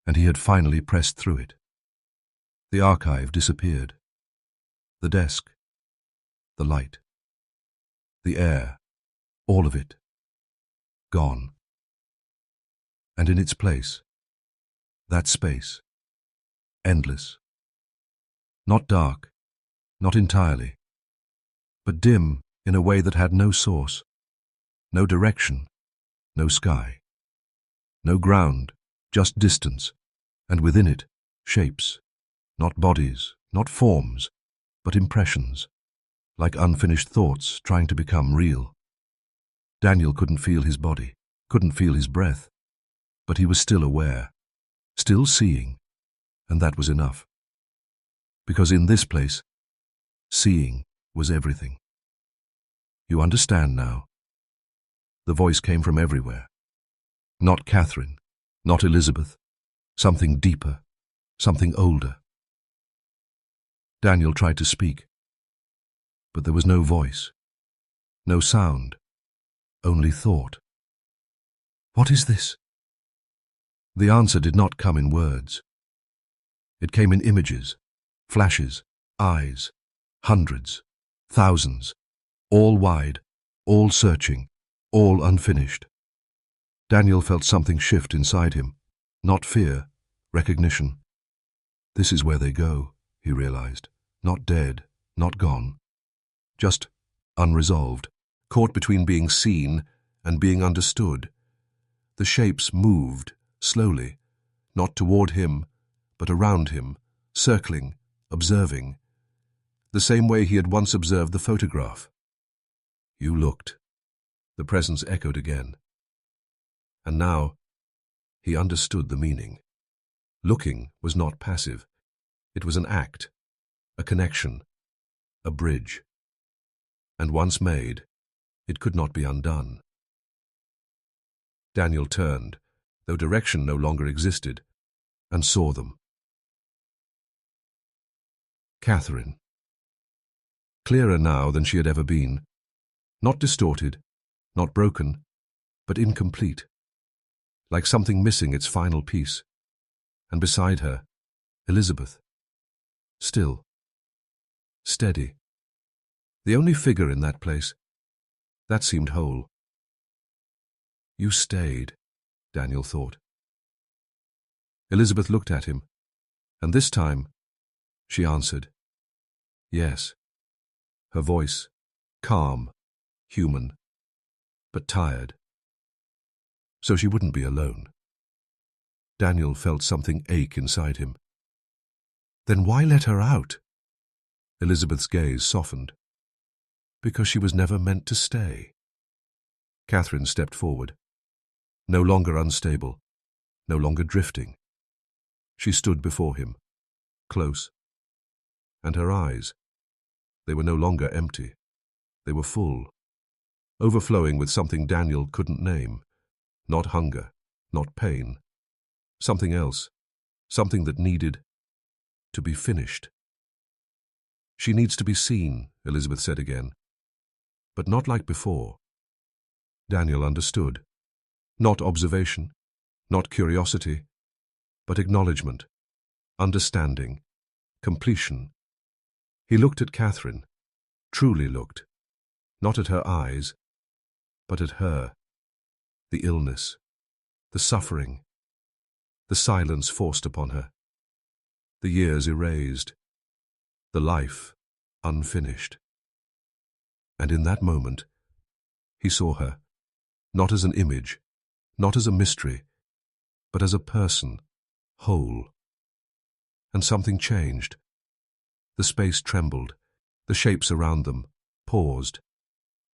and he had finally pressed through it. The archive disappeared. The desk, the light, the air, all of it, gone. And in its place, that space, endless. Not dark, not entirely, but dim in a way that had no source, no direction, no sky, no ground, just distance, and within it, shapes, not bodies, not forms, but impressions, like unfinished thoughts trying to become real. Daniel couldn't feel his body, couldn't feel his breath, but he was still aware, still seeing, and that was enough. Because in this place, seeing was everything. You understand now? The voice came from everywhere. Not Catherine, not Elizabeth, something deeper, something older. Daniel tried to speak, but there was no voice, no sound, only thought. What is this? The answer did not come in words. It came in images, flashes, eyes, hundreds, thousands, all wide, all searching, all unfinished. Daniel felt something shift inside him, not fear, recognition. This is where they go, he realized, not dead, not gone, just unresolved, caught between being seen and being understood. The shapes moved, slowly, not toward him, but around him, circling, observing, the same way he had once observed the photograph. You looked. The presence echoed again. And now, he understood the meaning. Looking was not passive. It was an act, a connection, a bridge. And once made, it could not be undone. Daniel turned, though direction no longer existed, and saw them. Catherine. Clearer now than she had ever been. Not distorted, not broken, but incomplete. Like something missing its final piece. And beside her, Elizabeth. Still. Steady. The only figure in that place. That seemed whole. You stayed, Daniel thought. Elizabeth looked at him, and this time, she answered, yes. Her voice, calm, human, but tired. So she wouldn't be alone. Daniel felt something ache inside him. Then why let her out? Elizabeth's gaze softened. Because she was never meant to stay. Catherine stepped forward. No longer unstable, no longer drifting. She stood before him, close. And her eyes, they were no longer empty. They were full, overflowing with something Daniel couldn't name. Not hunger, not pain. Something else, something that needed to be finished. She needs to be seen, Elizabeth said again. But not like before. Daniel understood. Not observation, not curiosity, but acknowledgement, understanding, completion. He looked at Catherine, truly looked, not at her eyes, but at her, the illness, the suffering, the silence forced upon her, the years erased, the life unfinished. And in that moment, he saw her, not as an image, not as a mystery, but as a person, whole. And something changed. The space trembled, the shapes around them paused.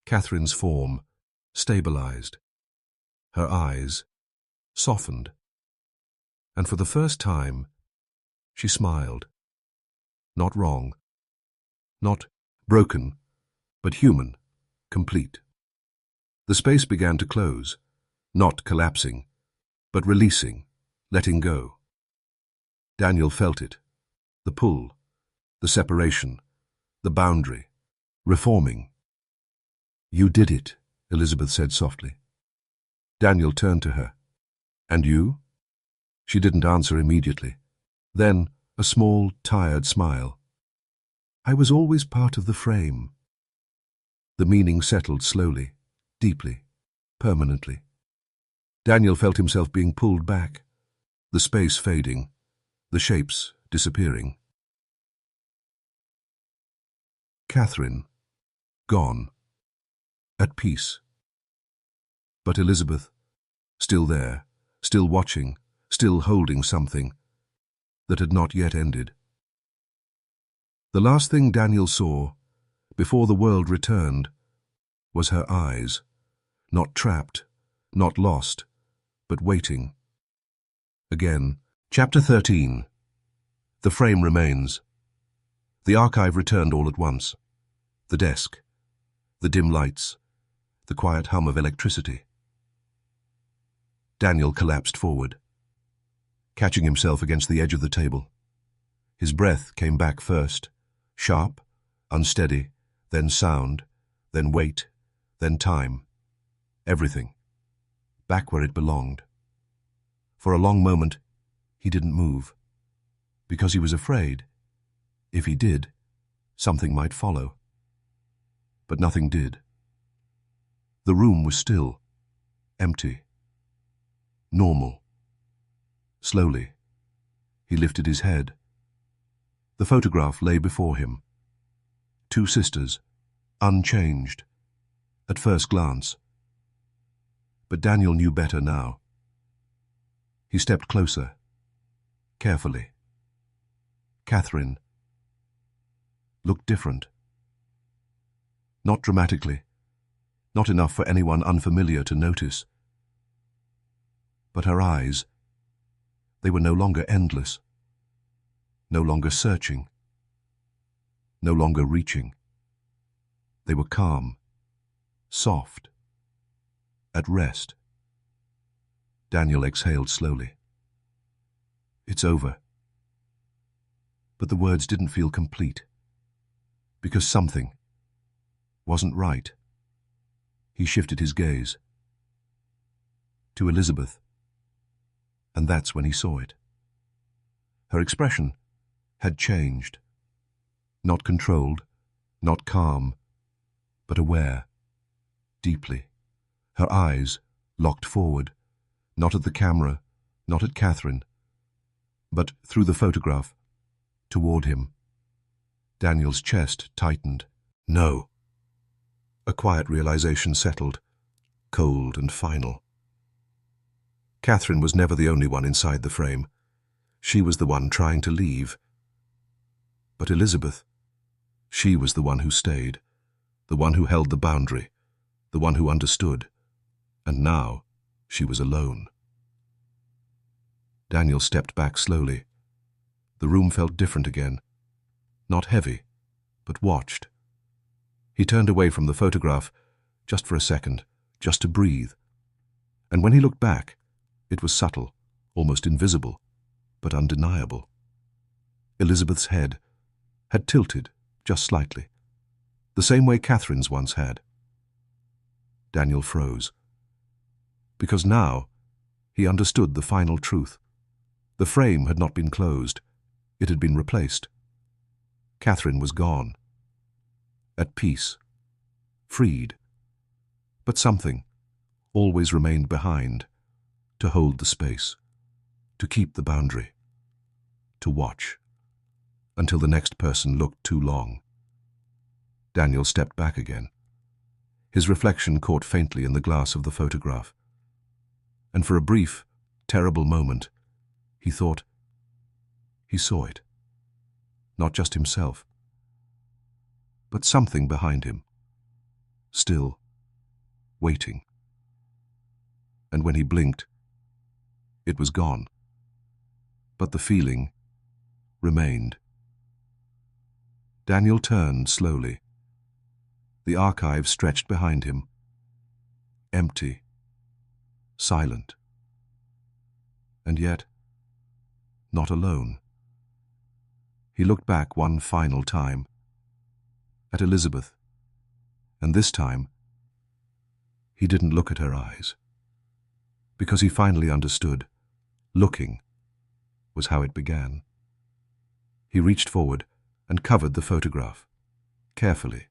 Catherine's form stabilized. Her eyes softened. And for the first time, she smiled. Not wrong, not broken, but human, complete. The space began to close, not collapsing, but releasing, letting go. Daniel felt it, the pull, the separation, the boundary, reforming. You did it, Elizabeth said softly. Daniel turned to her. And you? She didn't answer immediately. Then, a small, tired smile. I was always part of the frame. The meaning settled slowly, deeply, permanently. Daniel felt himself being pulled back, the space fading, the shapes disappearing. Catherine. Gone. At peace. But Elizabeth, still there, still watching, still holding something that had not yet ended. The last thing Daniel saw, before the world returned, was her eyes, not trapped, not lost, but waiting. Again. Chapter 13. The frame remains. The archive returned all at once. The desk, the dim lights, the quiet hum of electricity. Daniel collapsed forward, catching himself against the edge of the table. His breath came back first, sharp, unsteady, then sound, then weight, then time. Everything. Back where it belonged. For a long moment, he didn't move, because he was afraid. If he did, something might follow. But nothing did. The room was still, empty, normal. Slowly, he lifted his head. The photograph lay before him. Two sisters, unchanged, at first glance. But Daniel knew better now. He stepped closer, carefully. Catherine looked different. Not dramatically, not enough for anyone unfamiliar to notice. But her eyes, they were no longer endless, no longer searching, no longer reaching. They were calm, soft, at rest. Daniel exhaled slowly. It's over. But the words didn't feel complete, because something wasn't right. He shifted his gaze to Elizabeth, and that's when he saw it. Her expression had changed. Not controlled, not calm, but aware, deeply. Her eyes locked forward, not at the camera, not at Catherine, but through the photograph, toward him. Daniel's chest tightened. No. A quiet realization settled, cold and final. Catherine was never the only one inside the frame. She was the one trying to leave. But Elizabeth, she was the one who stayed, the one who held the boundary, the one who understood. And now she was alone. Daniel stepped back slowly. The room felt different again. Not heavy, but watched. He turned away from the photograph, just for a second, just to breathe. And when he looked back, it was subtle, almost invisible, but undeniable. Elizabeth's head had tilted, just slightly, the same way Catherine's once had. Daniel froze. Because now he understood the final truth. The frame had not been closed. It had been replaced. Catherine was gone. At peace. Freed. But something always remained behind, to hold the space, to keep the boundary, to watch, until the next person looked too long. Daniel stepped back again. His reflection caught faintly in the glass of the photograph. And for a brief, terrible moment, he thought, he saw it. Not just himself, but something behind him, still, waiting. And when he blinked, it was gone. But the feeling remained. Daniel turned slowly. The archive stretched behind him, empty, silent. And yet, not alone. He looked back one final time, at Elizabeth, and this time, he didn't look at her eyes, because he finally understood. Looking was how it began. He reached forward and covered the photograph, carefully,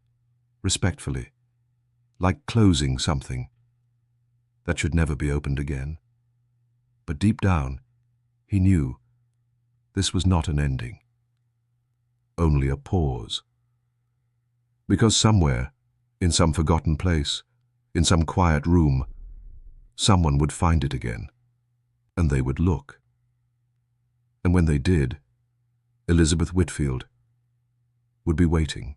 respectfully, like closing something that should never be opened again. But deep down, he knew this was not an ending, only a pause. Because somewhere, in some forgotten place, in some quiet room. Someone would find it again, and they would look. And when they did, Elizabeth Whitfield would be waiting.